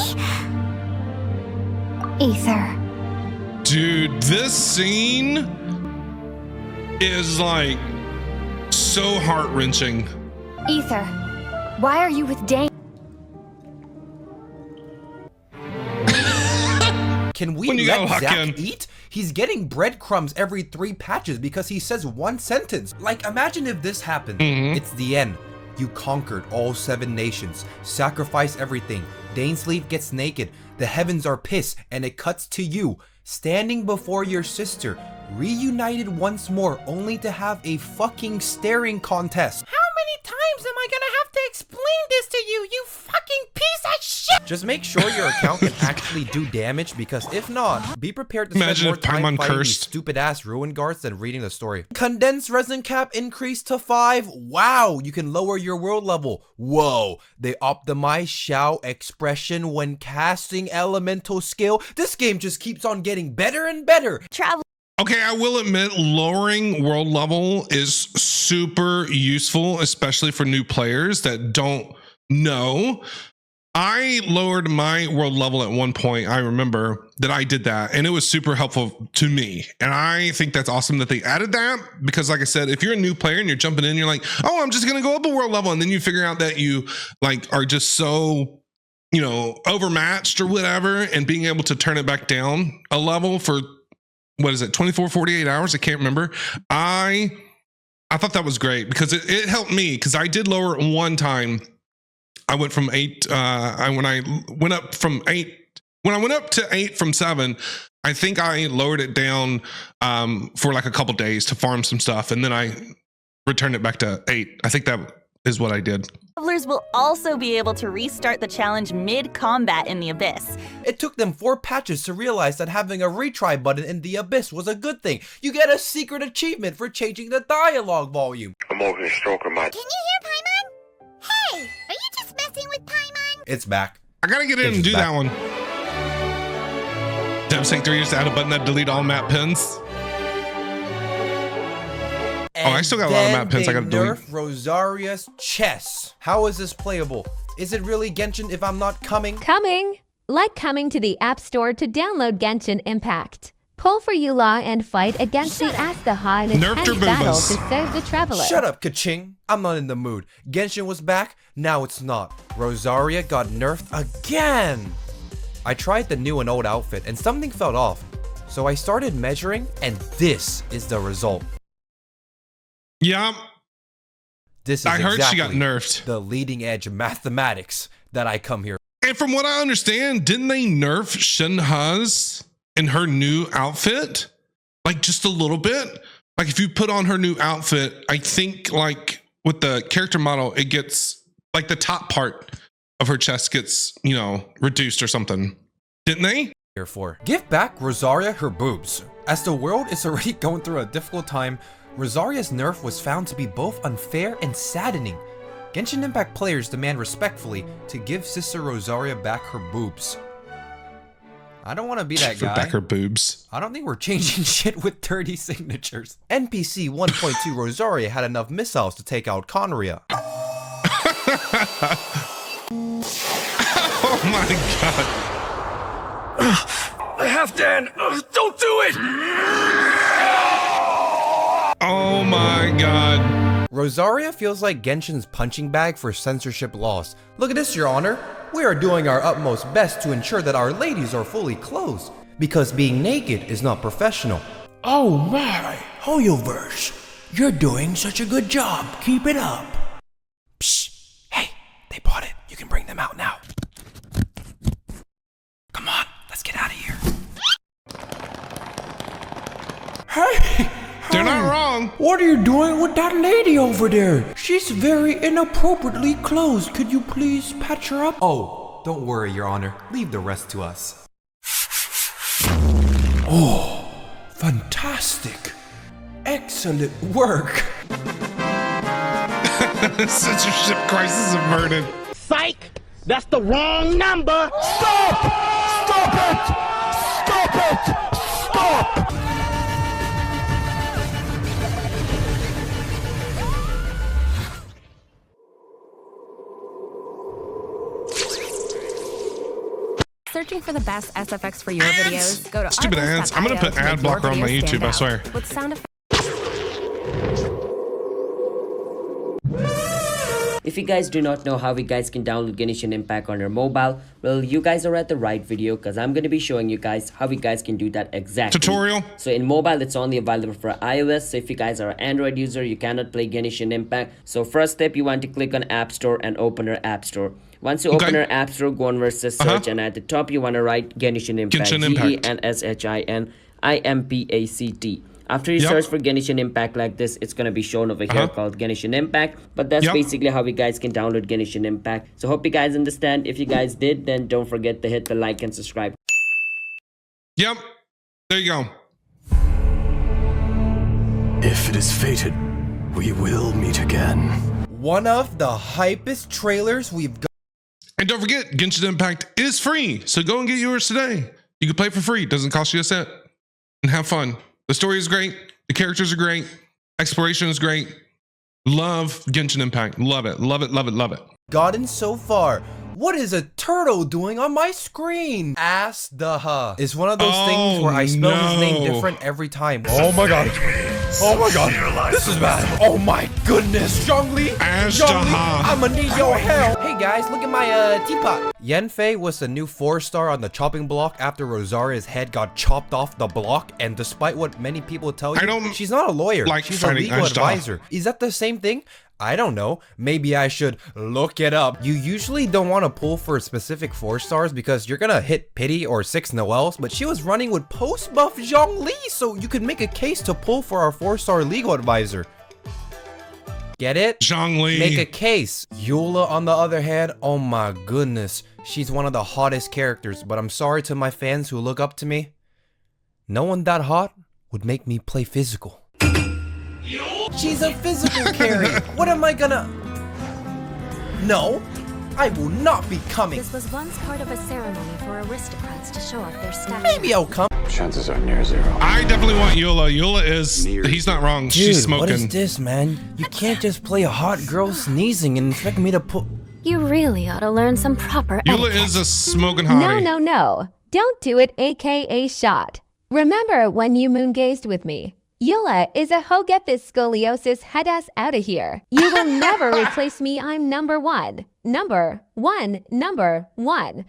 Ether. Dude, this scene is like so heart-wrenching. Ether, why are you with Dane? Can we let Zach eat? He's getting breadcrumbs every 3 patches because he says 1 sentence. Like, imagine if this happened. It's the end. You conquered all 7 nations, sacrifice everything. Dainsleif gets naked, the heavens are pissed, and it cuts to you, standing before your sister, reunited once more, only to have a fucking staring contest. How many times am I gonna have to explain this to you, you fucking piece of shit? Just make sure your account can actually do damage, because if not, be prepared to spend more time fighting these stupid ass ruin guards than reading the story. Condensed resin cap increased to 5. Wow, you can lower your world level. Whoa, they optimize Xiao expression when casting elemental skill. This game just keeps on getting better and better. Travel. Okay, I will admit lowering world level is super useful, especially for new players that don't know. I lowered my world level at one point. I remember that I did that and it was super helpful to me. And I think that's awesome that they added that because like I said, if you're a new player and you're jumping in, you're like, oh, I'm just going to go up a world level. And then you figure out that you like are just so, you know, overmatched or whatever. And being able to turn it back down a level for what is it? 24, 48 hours. I can't remember. I thought that was great because it helped me because I did lower it one time. I went from 8, when I went up to 8 from 7, I think I lowered it down for like a couple days to farm some stuff. And then I returned it back to 8. I think that is what I did. Travelers will also be able to restart the challenge mid-combat in the Abyss. It took them 4 patches to realize that having a retry button in the Abyss was a good thing. You get a secret achievement for changing the dialogue volume. I'm over here stroking my... Can you hear Paimon? Hey, are you just messing with Paimon? It's back. I gotta get in and do that one. Devsync 3 used to add a button that delete all map pins. And I still got a lot of map pins I gotta delete. Nerf Rosaria's chess. How is this playable? Is it really Genshin if I'm not coming? Coming! Like coming to the App Store to download Genshin Impact. Pull for Eula and fight against the Astaha in a tense battle to save the Traveler. Shut up, Kaching. I'm not in the mood. Genshin was back, now it's not. Rosaria got nerfed again. I tried the new and old outfit and something felt off. So I started measuring and this is the result. Yeah. This is I heard she got nerfed. The leading edge mathematics that I come here. And from what I understand, didn't they nerf Shenhe's in her new outfit? Like just a little bit? Like if you put on her new outfit, I think like with the character model, it gets like the top part of her chest gets, you know, reduced or something. Didn't they? Therefore, give back Rosaria her boobs. As the world is already going through a difficult time, Rosaria's nerf was found to be both unfair and saddening. Genshin Impact players demand respectfully to give Sister Rosaria back her boobs. I don't want to be that guy. Back her boobs. I don't think we're changing shit with 30 signatures. NPC 1.2 Rosaria had enough missiles to take out Conria. Oh my god. Halfdan, don't do it! Oh my god. Rosaria feels like Genshin's punching bag for censorship laws. Look at this, Your Honor. We are doing our utmost best to ensure that our ladies are fully clothed, because being naked is not professional. Oh my, Hoyoverse, you're doing such a good job. Keep it up. Psst. Hey, they bought it. You can bring them out now. Come on, let's get out of here. Hey, They're not wrong. What are you doing with that lady over there? She's very inappropriately close. Could you please patch her up? Oh, don't worry, Your Honor. Leave the rest to us. Oh, fantastic. Excellent work. Censorship crisis averted. Psych! That's the wrong number! Stop! Stop it! Stop it! Stop! Searching for the best SFX for your videos, go to Stupid ads. I'm gonna put ad blocker on my YouTube, I swear. With sound effects. If you guys do not know how you guys can download Genshin Impact on your mobile, well, you guys are at the right video because I'm going to be showing you guys how you guys can do that exactly. Tutorial. So in mobile, it's only available for iOS. So if you guys are an Android user, you cannot play Genshin Impact. So first step, you want to click on App Store and open your App Store. Once you open your App Store, go on versus search, and at the top, you want to write Genshin Impact. Genshin Impact. After you search for Genshin Impact like this, it's going to be shown over here called Genshin Impact. But that's basically how you guys can download Genshin Impact. So hope you guys understand. If you guys did, then don't forget to hit the like and subscribe. Yep. There you go. If it is fated, we will meet again. One of the hypest trailers we've got. And don't forget, Genshin Impact is free. So go and get yours today. You can play for free. It doesn't cost you a cent. And have fun. The story is great. The characters are great. Exploration is great. Love Genshin Impact. Love it. Love it. Love it. Love it. Gotten so far. What is a turtle doing on my screen? Asdaha is one of those things where I spell his name different every time. Oh my god. Oh my god. This is bad. Oh my goodness. Zhongli. Asdaha. I'ma need your help. Hey guys, look at my teapot. Yanfei was the new 4-star on the chopping block after Rosaria's head got chopped off the block, and despite what many people tell you, she's not a lawyer. She's a legal advisor. Is that the same thing? I don't know. Maybe I should look it up. You usually don't want to pull for specific 4-stars because you're gonna hit pity or 6 Noels, but she was running with post buff Zhongli, so you could make a case to pull for our 4-star legal advisor. Get it? Zhongli. Make a case. Eula, on the other hand, oh my goodness. She's one of the hottest characters, but I'm sorry to my fans who look up to me. No one that hot would make me play physical. She's a physical carry. What am I gonna... No, I will not be coming. This was once part of a ceremony for aristocrats to show off their status. Maybe I'll come. Chances are near zero. I definitely want Eula. Eula is... He's not wrong. Dude, she's smoking. What is this, man? You can't just play a hot girl sneezing and expect me to put... You really ought to learn some proper Eula etiquette. is a smoking hottie. No. Don't do it, aka shot. Remember when you moon-gazed with me? Eula is a hoe, get this scoliosis head ass out of here. You will never replace me. I'm number one. Number one.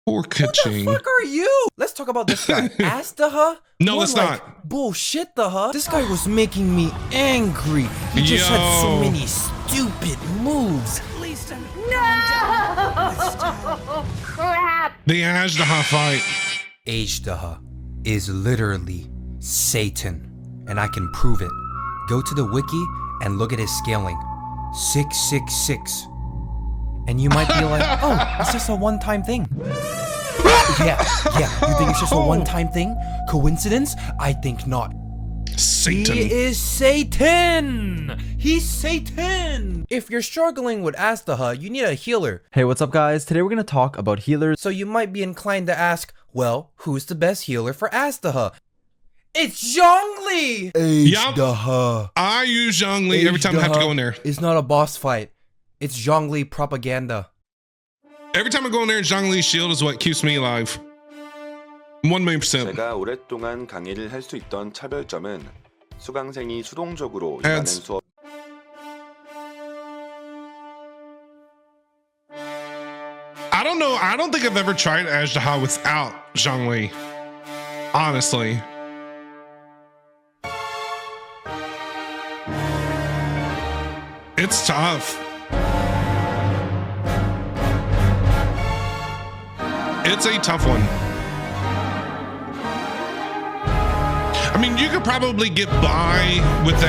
Poor Kaching. Who the fuck are you? Let's talk about this guy. Asdaha? No, let's not. Bullshit, This guy was making me angry. He just had so many stupid moves. No! Crap! The Asdaha fight. Asdaha is literally Satan, and I can prove it. Go to the wiki and look at his scaling. 666. And you might be like, oh, it's just a one-time thing. Yeah. You think it's just a one-time thing? Coincidence? I think not. Satan. He is Satan! He's Satan! If you're struggling with Asdaha, you need a healer. Hey, what's up guys? Today we're gonna talk about healers. So you might be inclined to ask, well, who's the best healer for Asdaha? It's Zhongli! Yep. I use Zhongli every time I have to go in there. It's not a boss fight. It's Zhongli propaganda. Every time I go in there, Zhongli's shield is what keeps me alive. 1,000,000%. 제가 오랫동안 강의를 할 수 있던 차별점은 수강생이 수동적으로 임하는 수업. I don't know. I don't think I've ever tried Asdaha without Zhongli. Honestly. It's tough. It's a tough one. I mean, you could probably get by with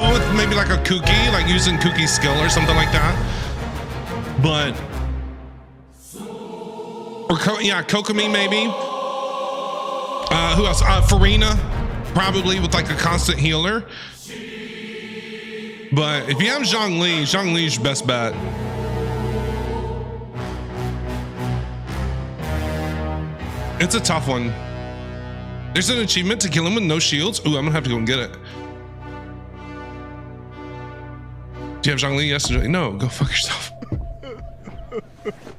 with maybe like a Kuki, like using Kuki's skill or something like that. But Kokomi maybe. Who else? Farina, probably with like a constant healer. But if you have Zhongli's your best bet. It's a tough one. There's an achievement to kill him with no shields. Ooh, I'm gonna have to go and get it. Do you have Zhongli? Yes. No, go fuck yourself.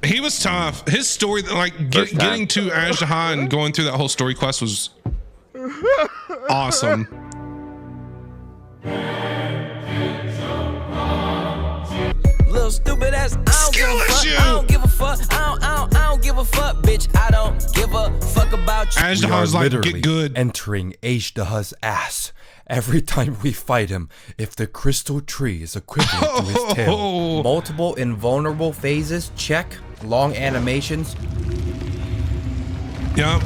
He was tough. His story, like getting to Azhdaha and going through that whole story quest was awesome. Little stupid ass, I don't give a fuck. I don't give a fuck, bitch. I don't give a fuck about you. Azhdaha's like, get good. Entering Azhdaha's ass. Every time we fight him, if the crystal tree is equivalent to his tail. Multiple invulnerable phases, check. Long animations. Yep.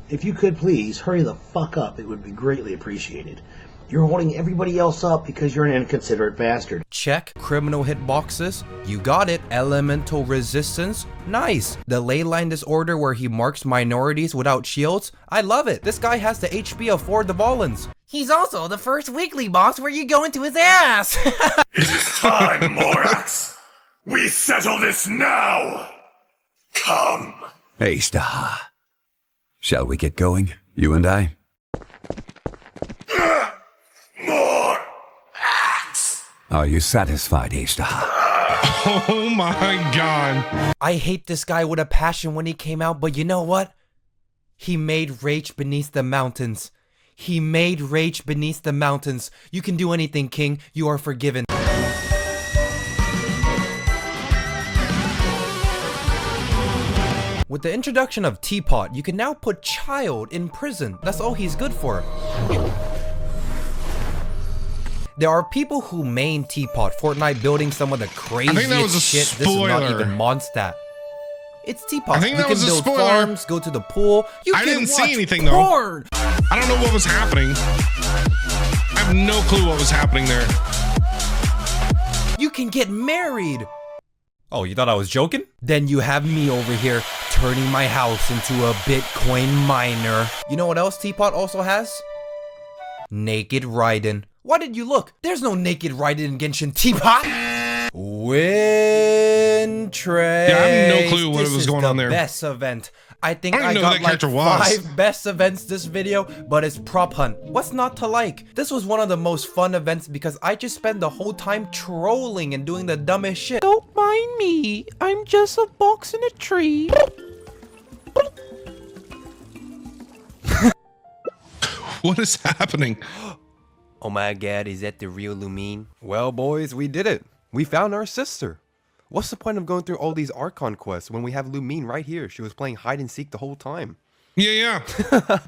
If you could please hurry the fuck up, it would be greatly appreciated. You're holding everybody else up because you're an inconsiderate bastard. Check. Criminal hitboxes. You got it. Elemental resistance. Nice. The ley line disorder where he marks minorities without shields. I love it. This guy has the HP of 4 Dvalins. He's also the first weekly boss where you go into his ass. Time, Morax. We settle this now. Come. Azhdaha. Shall we get going, you and I? More axe. Are you satisfied, Azhdaha? Oh my god. I hate this guy with a passion when he came out, but you know what? He made Rage Beneath the Mountains. He made Rage Beneath the Mountains. You can do anything, King. You are forgiven. With the introduction of Teapot, you can now put Child in prison. That's all he's good for. There are people who main Teapot, Fortnite building some of the craziest shit. This is not even Mondstadt. It's Teapot. I think that was a spoiler. You can build farms, go to the pool. I didn't see anything though. I don't know what was happening. I have no clue what was happening there. You can get married. Oh, you thought I was joking? Then you have me over here turning my house into a Bitcoin miner. You know what else Teapot also has? Naked Raiden. Why did you look? There's no Naked Raiden in Genshin Teapot. Wintrace. Yeah, I have no clue what was going on there. Best event. I think I got like 5 best events this video, but it's prop hunt. What's not to like? This was one of the most fun events because I just spent the whole time trolling and doing the dumbest shit. Don't mind me. I'm just a box in a tree. What is happening? Oh my god, is that the real Lumine? Well, boys, we did it. We found our sister. What's the point of going through all these Archon quests when we have Lumine right here? She was playing hide and seek the whole time. Yeah.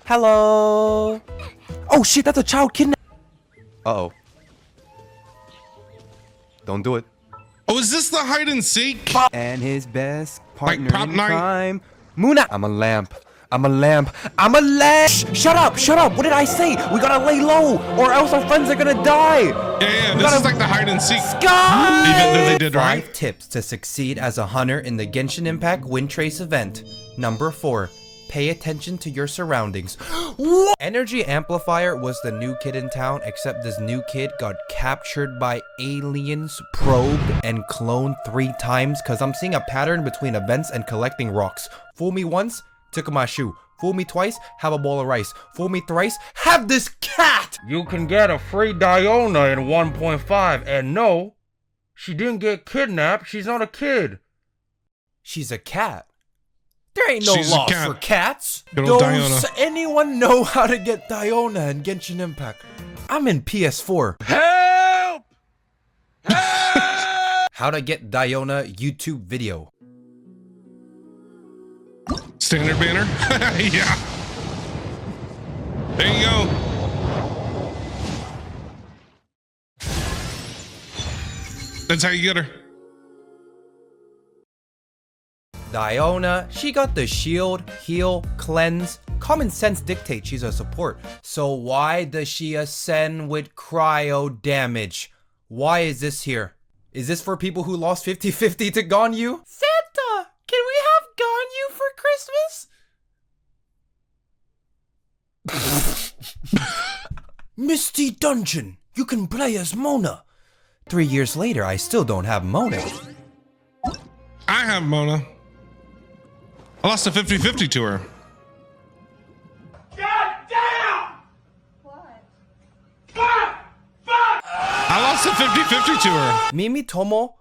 Hello. Oh shit, that's a child kidnap. Uh-oh. Don't do it. Oh, is this the hide and seek? And his best partner in crime. Muna. I'm a lamp. I'm a lamp. I'm a lamp. Shut up. Shut up. What did I say? We gotta lay low or else our friends are gonna die. Yeah. This is like the hide and seek event that they did, right? 5 tips to succeed as a hunter in the Genshin Impact Wintrace event. Number 4. Pay attention to your surroundings. Energy Amplifier was the new kid in town, except this new kid got captured by aliens, probed, and cloned 3 times because I'm seeing a pattern between events and collecting rocks. Fool me once, tickle my shoe. Fool me twice, have a bowl of rice. Fool me thrice, have this cat! You can get a free Diona in 1.5, and no, she didn't get kidnapped, she's not a kid. She's a cat. There ain't no She's laws for cats. Does anyone know how to get Diona in Genshin Impact? I'm in PS4. Help! How to get Diona YouTube video. Standard banner? Yeah. There you go. That's how you get her. Diona, she got the shield, heal, cleanse. Common sense dictates she's a support. So why does she ascend with cryo damage? Why is this here? Is this for people who lost 50-50 to Ganyu? Santa, can we have Ganyu for Christmas? Misty Dungeon, you can play as Mona. 3 years later, I still don't have Mona. I have Mona. I lost a 50-50 to her. God damn! What? I lost a 50-50 to her. Mimi Tomo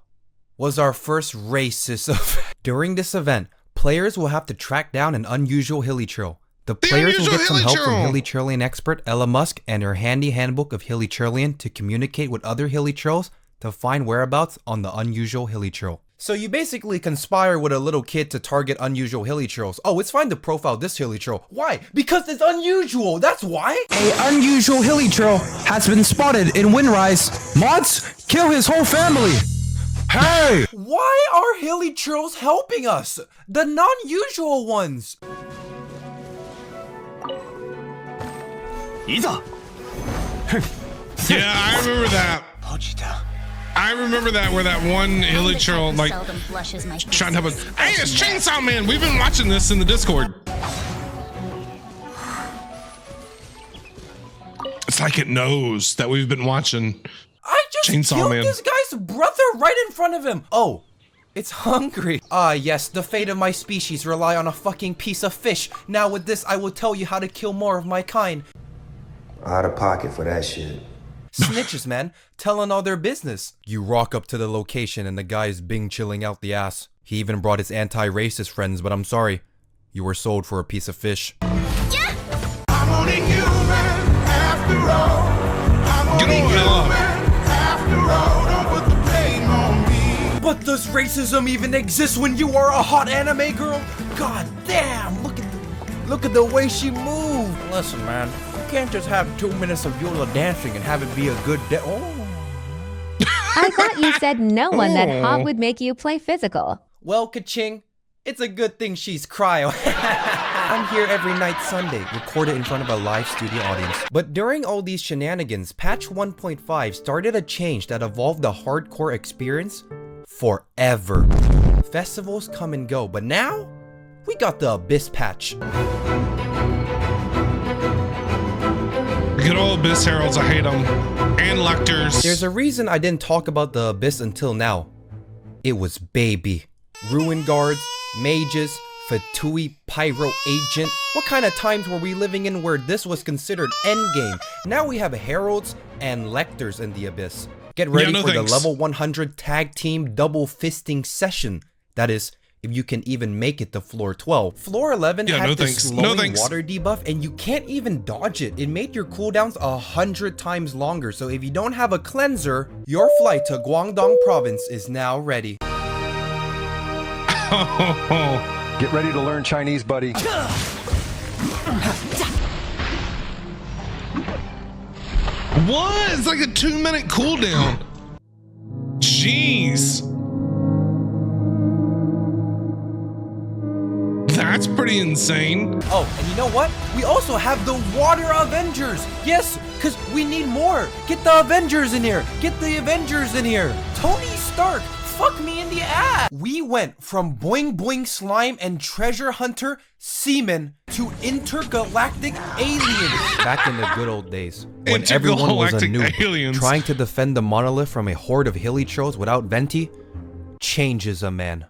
was our first racist event. During this event, players will have to track down an unusual hilly trail. The players will get some help from Hilly Churlian expert Ella Musk and her handy handbook of Hilly Churlian to communicate with other hilly trails to find whereabouts on the unusual hilly trail. So you basically conspire with a little kid to target unusual hilly trails. Oh, it's fine to profile this hilly trail. Why? Because it's unusual, that's why! A unusual hilly trail has been spotted in Windrise. Mods, kill his whole family! Hey! Why are hilly trails helping us? The non-usual ones! Yeah, I remember that. I remember that where that one hilly trail like trying to have a hey, it's Chainsaw Man. We've been watching this in the Discord. It's like it knows that we've been watching. I just Chainsaw killed Man. this guy's brother right in front of him. Oh, it's hungry. Ah, yes, the fate of my species rely on a fucking piece of fish. Now with this, I will tell you how to kill more of my kind. Out of pocket for that shit. Snitches, man, telling all their business. You rock up to the location and the guy's Bing chilling out the ass. He even brought his anti-racist friends, but I'm sorry. You were sold for a piece of fish. I'm only human after all. I'm only human after all. Don't put the blame on me. But does racism even exist when you are a hot anime girl? God damn, look at the way she moved. Listen, man, you can't just have 2 minutes of Yola dancing and have it be a good day. Oh. I thought you said no one that hot would make you play physical. Well, Kaching, it's a good thing she's cryo. I'm here every night Sunday, recorded in front of a live studio audience. But during all these shenanigans, patch 1.5 started a change that evolved the hardcore experience forever. Festivals come and go, but now, we got the Abyss patch. Good old Abyss Heralds, I hate them. And Lectors. There's a reason I didn't talk about the Abyss until now. It was baby. Ruin Guards, Mages, Fatui, Pyro Agent. What kind of times were we living in where this was considered endgame? Now we have Heralds and Lectors in the Abyss. Get ready for the level 100 tag team double fisting session. That is, if you can even make it to floor 12. Floor 11 had this slowing water debuff and you can't even dodge it. It made your cooldowns 100 times longer. So if you don't have a cleanser, your flight to Guangdong province is now ready. Get ready to learn Chinese, buddy. What? It's like a 2-minute cooldown. Jeez. That's pretty insane. Oh, and you know what? We also have the Water Avengers. Yes, because we need more. Get the Avengers in here. Get the Avengers in here. Tony Stark, fuck me in the ass. We went from Boing Boing Slime and Treasure Hunter Seaman to intergalactic aliens. Back in the good old days, when everyone was a noob, trying to defend the monolith from a horde of hilly trolls without Venti, changes a man.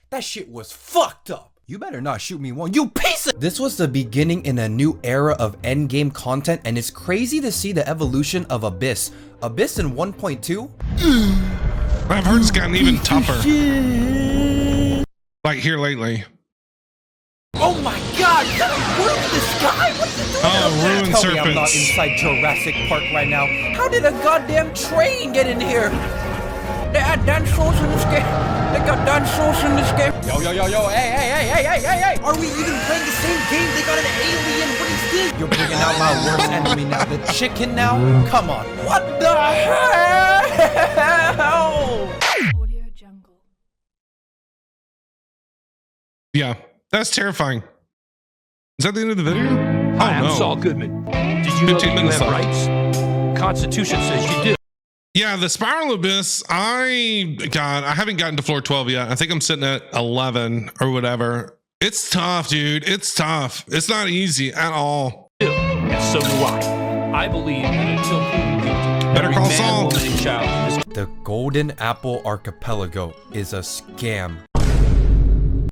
That shit was fucked up. You better not shoot me one, you piece of— This was the beginning in a new era of endgame content, and it's crazy to see the evolution of Abyss. Abyss in 1.2? I've heard it's gotten even tougher. Like here lately. Oh my god, is that a worm in the sky? What is it doing? Oh, ruined Tell serpents. me I'm not inside Jurassic Park right now. How did a goddamn train get in here? They had dinosaurs in this game. They got dinosaurs in this game. Yo, hey. Are we even playing the same game? They got an alien. What is this? You're bringing out my worst enemy now. The chicken now? Come on. What the hell? Yeah, that's terrifying. Is that the end of the video? Hi, oh, no. I'm Saul Goodman. Did you know that you have rights? Constitution says you do. Yeah, the Spiral Abyss, I haven't gotten to floor 12 yet. I think I'm sitting at 11 or whatever. It's tough, dude. It's tough. It's not easy at all. And so do I. I believe that until proven guilty, Better every call man, Saul. woman, and child is The Golden Apple Archipelago is a scam.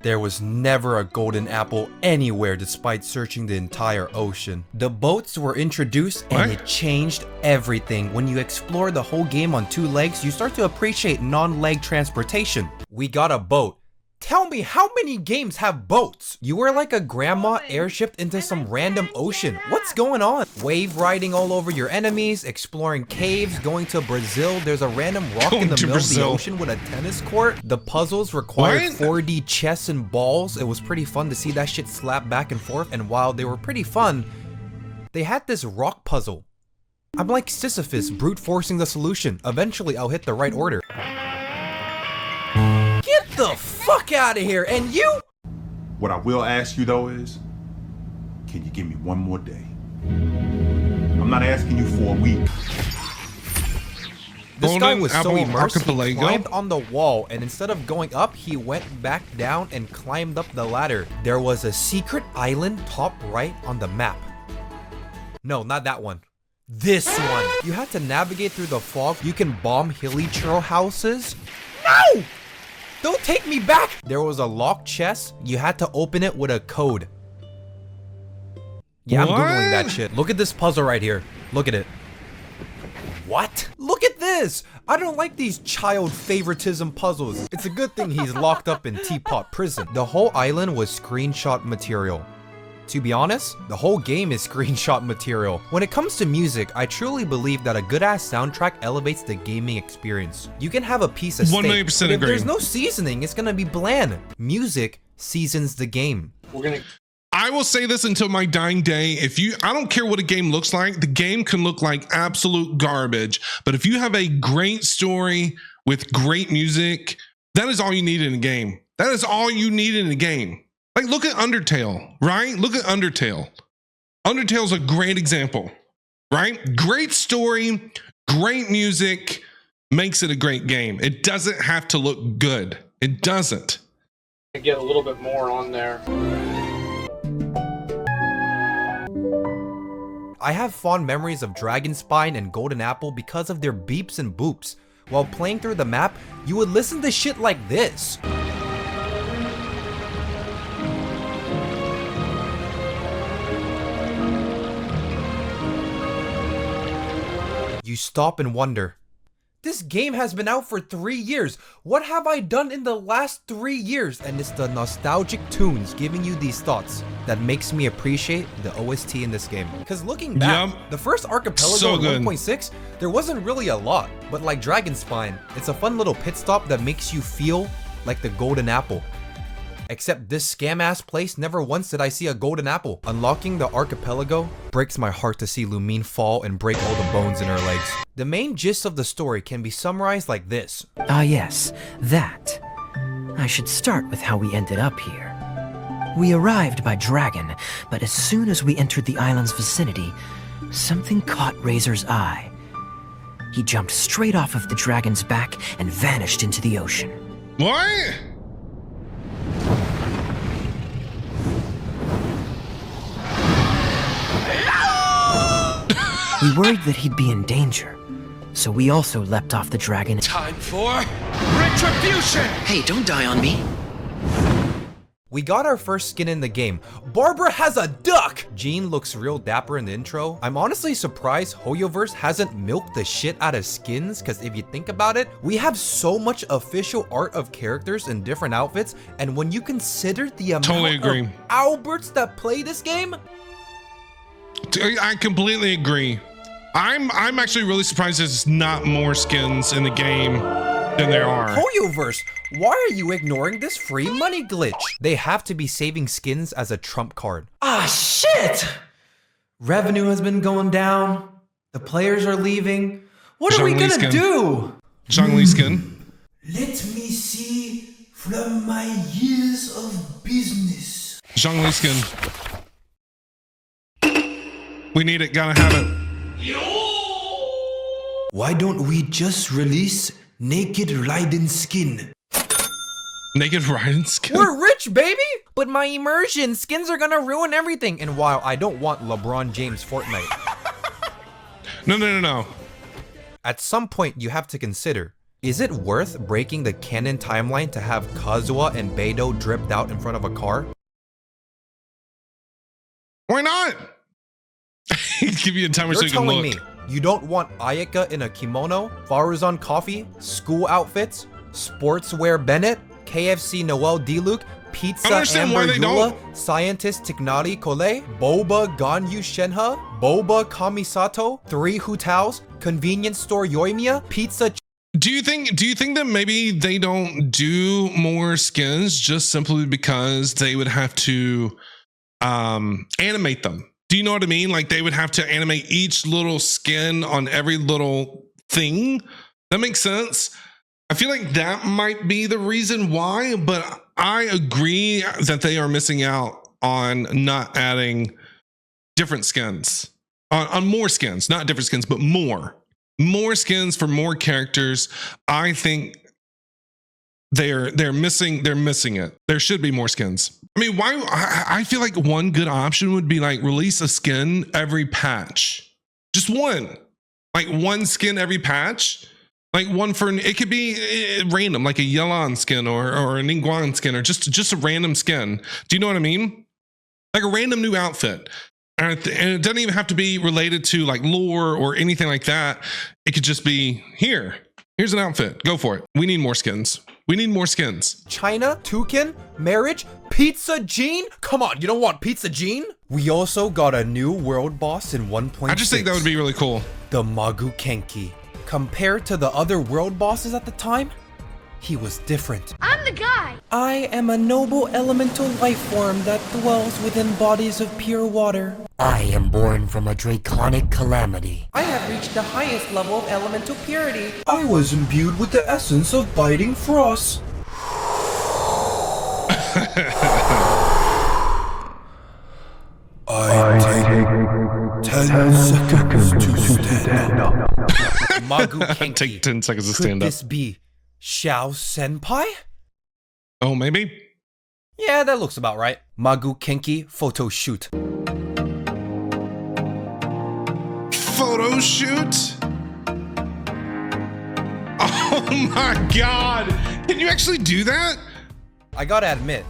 There was never a golden apple anywhere despite searching the entire ocean. The boats were introduced and it changed everything. When you explore the whole game on 2 legs, you start to appreciate non-leg transportation. We got a boat. Tell me, how many games have boats? You were like a grandma airshipped into some random ocean. What's going on? Wave riding all over your enemies, exploring caves, going to Brazil. There's a random rock in the middle of the ocean with a tennis court. The puzzles required 4D chess and balls. It was pretty fun to see that shit slap back and forth. And while they were pretty fun, they had this rock puzzle. I'm like Sisyphus, brute forcing the solution. Eventually, I'll hit the right order. Get the fuck out of here, and you? What I will ask you though is, can you give me one more day? I'm not asking you for a week. This guy was so immersed, he climbed on the wall, and instead of going up, he went back down and climbed up the ladder. There was a secret island top right on the map. No, not that one. This one. You had to navigate through the fog. You can bomb hilly churro houses. No! Don't take me back! There was a locked chest. You had to open it with a code. Yeah, I'm Googling that shit. Look at this puzzle right here. Look at it. What? Look at this! I don't like these child favoritism puzzles. It's a good thing he's locked up in Teapot Prison. The whole island was screenshot material. To be honest, the whole game is screenshot material. When it comes to music, I truly believe that a good-ass soundtrack elevates the gaming experience. You can have a piece of steak, 100% but if agree. there's no seasoning, it's gonna be bland. Music seasons the game. I will say this until my dying day. I don't care what a game looks like. The game can look like absolute garbage. But if you have a great story with great music, that is all you need in a game. That is all you need in a game. Like, look at Undertale, right? Look at Undertale. Undertale's a great example, right? Great story, great music makes it a great game. It doesn't have to look good. It doesn't. Get a little bit more on there. I have fond memories of Dragon Spine and Golden Apple because of their beeps and boops. While playing through the map, you would listen to shit like this. You stop and wonder, this game has been out for 3 years. What have I done in the last 3 years? And it's the nostalgic tunes giving you these thoughts that makes me appreciate the OST in this game. Because looking back, the first Archipelago in 1.6, there wasn't really a lot. But like Dragon Spine, it's a fun little pit stop that makes you feel like the Golden Apple. Except this scam-ass place, never once did I see a golden apple. Unlocking the archipelago breaks my heart to see Lumine fall and break all the bones in her legs. The main gist of the story can be summarized like this. Ah yes, that. I should start with how we ended up here. We arrived by dragon, but as soon as we entered the island's vicinity, something caught Razor's eye. He jumped straight off of the dragon's back and vanished into the ocean. What? We worried that he'd be in danger, so we also leapt off the dragon. Time for retribution! Hey, don't die on me. We got our first skin in the game. Barbara has a duck! Jean looks real dapper in the intro. I'm honestly surprised Hoyoverse hasn't milked the shit out of skins, because if you think about it, we have so much official art of characters in different outfits, and when you consider the amount of Alberts that play this game... I completely agree. I'm actually really surprised there's not more skins in the game than there are. Hoyoverse, why are you ignoring this free money glitch? They have to be saving skins as a trump card. Ah, shit! Revenue has been going down. The players are leaving. What are we gonna do? Zhongli skin. Let me see from my years of business. Zhongli skin. We need it, gotta have it. Why don't we just release Naked Raiden skin? Naked Raiden skin? We're rich, baby! But my immersion skins are gonna ruin everything. And while I don't want LeBron James Fortnite. No. At some point, you have to consider, is it worth breaking the canon timeline to have Kazuha and Beidou dripped out in front of a car? Why not? Give you a timer so you can look. You're telling me you don't want Ayaka in a kimono, Faruzan coffee, school outfits, sportswear Bennett, KFC Noel D-Luke, Pizza Amber Yula, Scientist Tignari Kole, Boba Ganyu Shenhe, Boba Kamisato, 3 Hutaos, Convenience Store Yoimiya, Pizza. Do you think that maybe they don't do more skins just simply because they would have to animate them? Do you know what I mean? Like they would have to animate each little skin on every little thing. That makes sense. I feel like that might be the reason why, but I agree that they are missing out on not adding different skins, on more skins, not different skins, but more skins for more characters. I think they're missing it. There should be more skins. I mean, why? I feel like one good option would be like release a skin every patch, just one, like one skin every patch. Like one for, it could be random, like a Yelan skin or a Ningguang skin or just a random skin. Do you know what I mean? Like a random new outfit. And it doesn't even have to be related to like lore or anything like that. It could just be here's an outfit. Go for it. We need more skins. We need more skins. China, Toucan, marriage, Pizza Gene? Come on, you don't want Pizza Gene? We also got a new world boss in 1.6. I just think that would be really cool. The Magu Kenki. Compared to the other world bosses at the time, he was different. I'm the guy! I am a noble elemental life form that dwells within bodies of pure water. I am born from a draconic calamity. I have reached the highest level of elemental purity. I was imbued with the essence of biting frost. I take 10 seconds to stand up. Magu Kenki. Take 10 seconds to stand up. Could this be Xiao Senpai? Oh, maybe? Yeah, that looks about right. Magu Kenki photo shoot. Photo shoot? Oh my god! Can you actually do that? I gotta admit,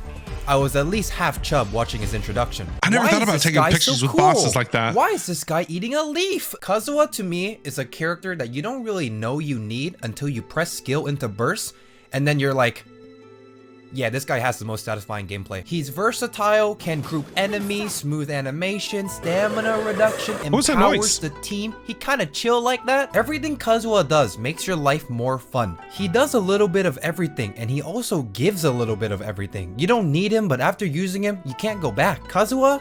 I was at least half chub watching his introduction. I never thought about taking pictures with bosses like that. Why is this guy eating a leaf? Kazuha to me is a character that you don't really know you need until you press skill into burst, and then you're like, yeah, this guy has the most satisfying gameplay. He's versatile, can group enemies, smooth animation, stamina reduction, empowers the team. He kind of chill like that. Everything Kazuha does makes your life more fun. He does a little bit of everything, and he also gives a little bit of everything. You don't need him, but after using him, you can't go back. Kazuha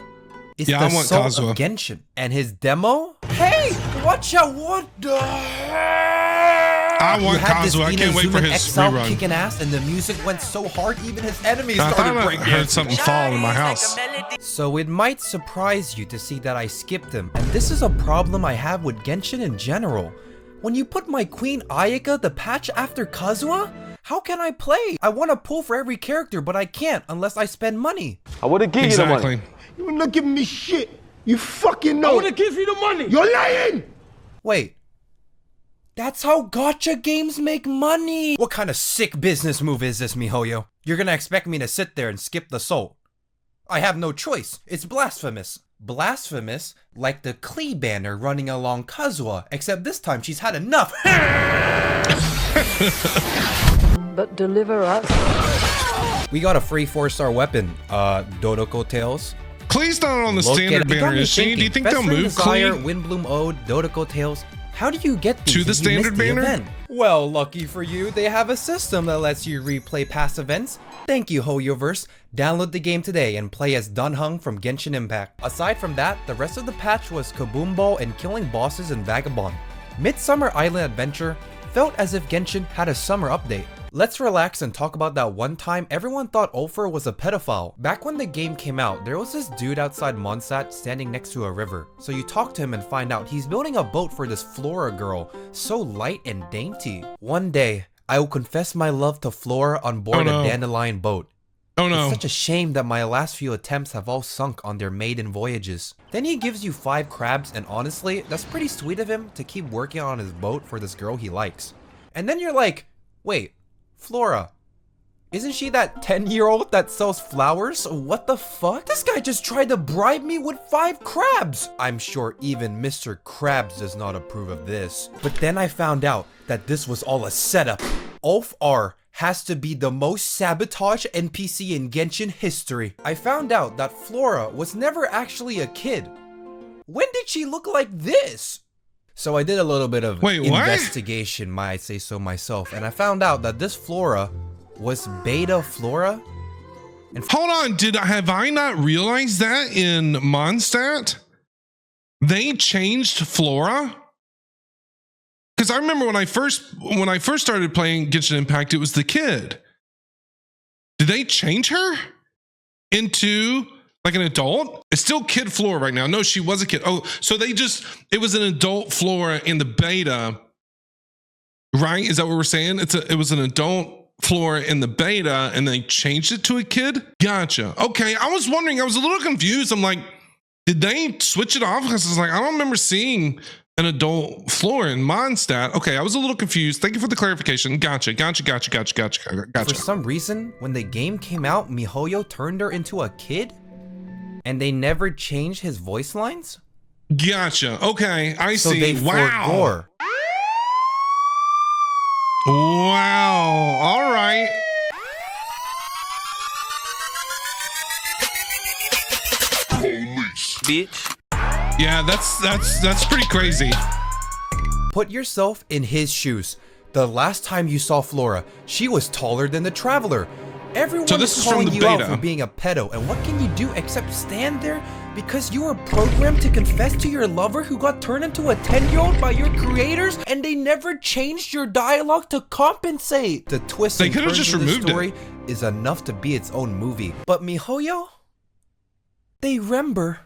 is the soul of Genshin. And his demo? Hey, watch out, what the heck? I want Kazuha. I can't wait for his rerun. Kicking ass, and the music went so hard, even his enemies started breaking. I heard something fall in my house. So it might surprise you to see that I skipped him, and this is a problem I have with Genshin in general. When you put my queen Ayaka the patch after Kazuha, how can I play? I want to pull for every character, but I can't unless I spend money. I would have given you the money. You're not giving me shit. You fucking know. I would have given you the money. You're lying. Wait. That's how gacha games make money! What kind of sick business move is this, miHoYo? You're gonna expect me to sit there and skip the soul. I have no choice. It's blasphemous. Blasphemous like the Klee banner running along Kazuha, except this time she's had enough. But deliver us. We got a free 4-star weapon, Dodoko Tails. Klee's not on the standard banner, is she? Do you think they'll move Klee? Windbloom Ode, Dodoko Tails. How do you get these to the standard banner? Event? Well, lucky for you, they have a system that lets you replay past events. Thank you, HoYoverse. Download the game today and play as Dunhung from Genshin Impact. Aside from that, the rest of the patch was Kaboom Ball and killing bosses in Vagabond. Midsummer Island Adventure felt as if Genshin had a summer update. Let's relax and talk about that one time everyone thought Ulfer was a pedophile. Back when the game came out, there was this dude outside Mondstadt standing next to a river. So you talk to him and find out he's building a boat for this Flora girl, so light and dainty. One day, I will confess my love to Flora on board a dandelion boat. Oh no. It's such a shame that my last few attempts have all sunk on their maiden voyages. Then he gives you 5 crabs, and honestly, that's pretty sweet of him to keep working on his boat for this girl he likes. And then you're like, wait, Flora, isn't she that 10-year-old that sells flowers? What the fuck? This guy just tried to bribe me with 5 crabs! I'm sure even Mr. Krabs does not approve of this. But then I found out that this was all a setup. Ulf R has to be the most sabotaged NPC in Genshin history. I found out that Flora was never actually a kid. When did she look like this? So I did a little bit of investigation, might I say so myself, and I found out that this Flora was Beta Flora. And hold on, have I not realized that in Mondstadt? They changed Flora? Because I remember when I first started playing Genshin Impact, it was the kid. Did they change her into like an adult? It's still Kid Flora right now. No, she was a kid. Oh, so it was an adult Flora in the beta, right? Is that what we're saying? It was an adult Flora in the beta and they changed it to a kid? Gotcha. Okay, I was wondering, I was a little confused. I'm like, did they switch it off? Because I was like, I don't remember seeing an adult Flora in Mondstadt. Okay, I was a little confused. Thank you for the clarification. Gotcha. For some reason, when the game came out, MiHoYo turned her into a kid? And they never changed his voice lines? Gotcha. Okay, I so see. They wow. forgore. Wow. All right. Police. Bitch. Yeah, that's pretty crazy. Put yourself in his shoes. The last time you saw Flora, she was taller than the Traveler. Everyone is calling you out for being a pedo, and what can you do except stand there because you were programmed to confess to your lover who got turned into a 10-year-old by your creators, and they never changed your dialogue to compensate. The twist and turns of the story is enough to be its own movie. But MiHoYo, they remember.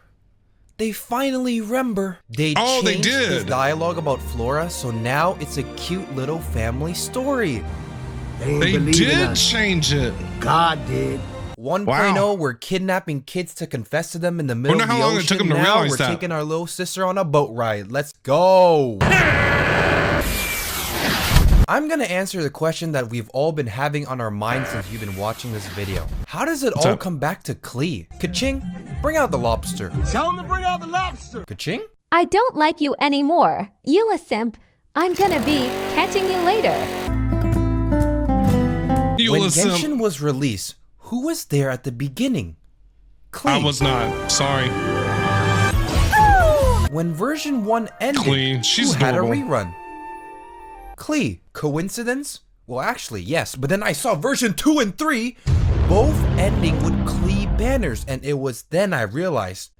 They finally remember. They changed his dialogue about Flora, so now it's a cute little family story. They did change it. God did. 1.0, we're kidnapping kids to confess to them in the middle of the ocean. How long it took them to realize that. We're taking our little sister on a boat ride. Let's go. I'm gonna answer the question that we've all been having on our minds since you've been watching this video. How does it all come back to Klee? Kaching, bring out the lobster. Tell him to bring out the lobster. Kaching? I don't like you anymore. You a simp. I'm gonna be catching you later. When Genshin was released, who was there at the beginning? Klee. I was not. Sorry. When version 1 ended, Klee. She's who had a adorable. rerun? Klee. Coincidence? Well, actually, yes. But then I saw version 2 and 3, both ending with Klee banners. And it was then I realized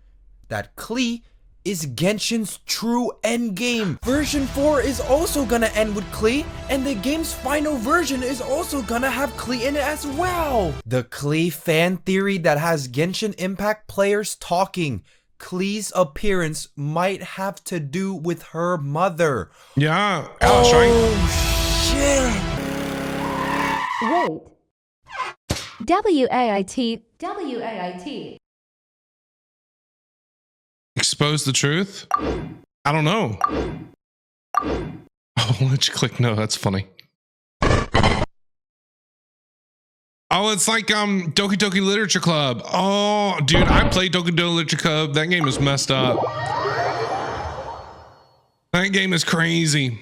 that Klee is Genshin's true endgame. Version 4 is also gonna end with Klee, and the game's final version is also gonna have Klee in it as well. The Klee fan theory that has Genshin Impact players talking. Klee's appearance might have to do with her mother. Yeah, Alice, right? Wait. W-A-I-T. W-A-I-T. Expose the truth? I don't know. Oh, why don't you click no? That's funny. Oh, it's like Doki Doki Literature Club. Oh, dude, I played Doki Doki Literature Club. That game is messed up. That game is crazy.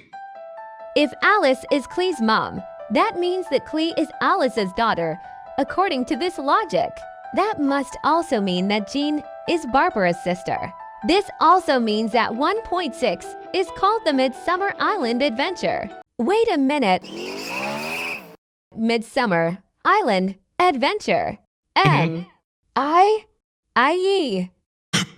If Alice is Klee's mom, that means that Klee is Alice's daughter. According to this logic, that must also mean that Jean is Barbara's sister. This also means that 1.6 is called the Midsummer Island Adventure. Wait a minute. Midsummer Island Adventure. M-I-I-E.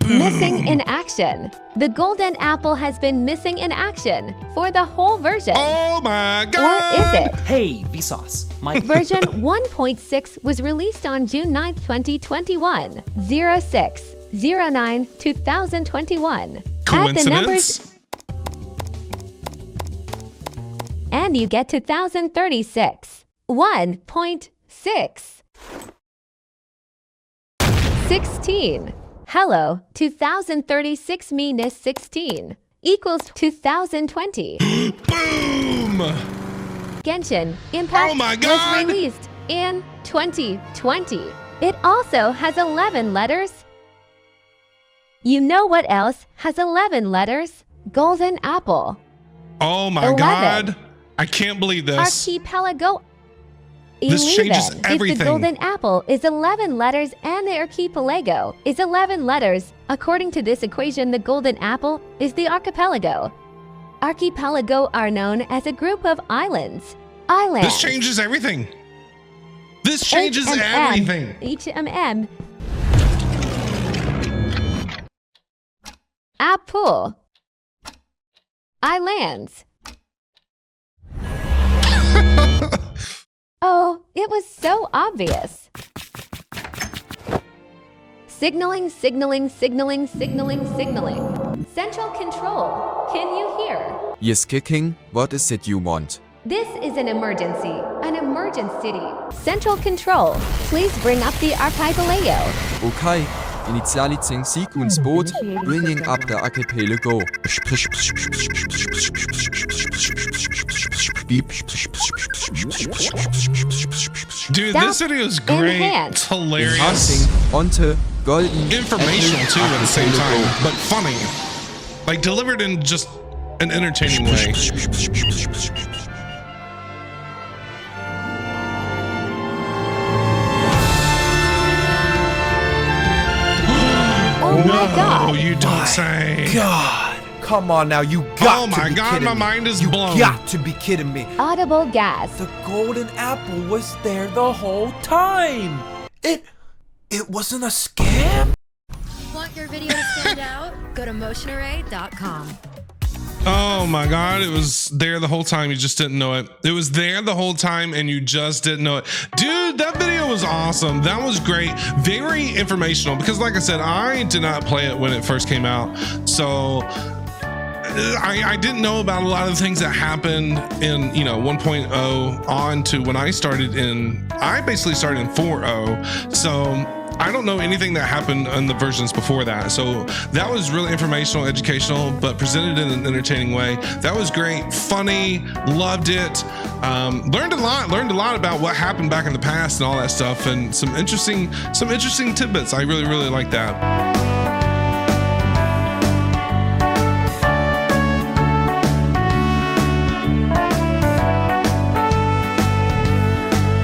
Missing in action. The golden apple has been missing in action for the whole version. Oh my god! Or is it? Hey, Vsauce. My Version 1.6 was released on June 9th, 2021. 06/09/2021. Add the numbers and you get 2036. 1.6. 16. Hello, 2036 minus 16 equals 2020. Boom! Genshin Impact was released in 2020. It also has 11 letters. You know what else has 11 letters? Golden apple. Oh my 11. god. I can't believe this. Archipelago. This changes everything. If the golden apple is 11 letters and the archipelago is 11 letters, according to this equation, the golden apple is the archipelago. Archipelago are known as a group of islands. Islands. This changes everything. This changes everything. HMM. Apple. Islands. Oh, it was so obvious. Signaling, signaling, signaling, signaling, signaling. Central control. Can you hear? Yes, King. What is it you want? This is an emergency. An emergency. Central control. Please bring up the archipelago. Okay. Initializing sequence boat, bringing up the archipelago. Dude, this video is great. It's hilarious. Enhancing onto golden informational too at the same time, but funny. Like delivered in just an entertaining way. Oh my god. You don't say. God. Come on now, you got oh my to be god, kidding my me. mind is you blown. You got to be kidding me. Audible gasp. The golden apple was there the whole time. It wasn't a scam? Want your video to stand out? Go to motionarray.com. Oh my god, it was there the whole time, you just didn't know it. It was there the whole time and you just didn't know it. Dude, that video was awesome. That was great. Very informational because like I said, I did not play it when it first came out. So I didn't know about a lot of the things that happened in 1.0 on to when I started I basically started in 4.0. So I don't know anything that happened in the versions before that. So that was really informational, educational, but presented in an entertaining way. That was great, funny, loved it. Learned a lot about what happened back in the past and all that stuff, and some interesting tidbits. I really, really like that.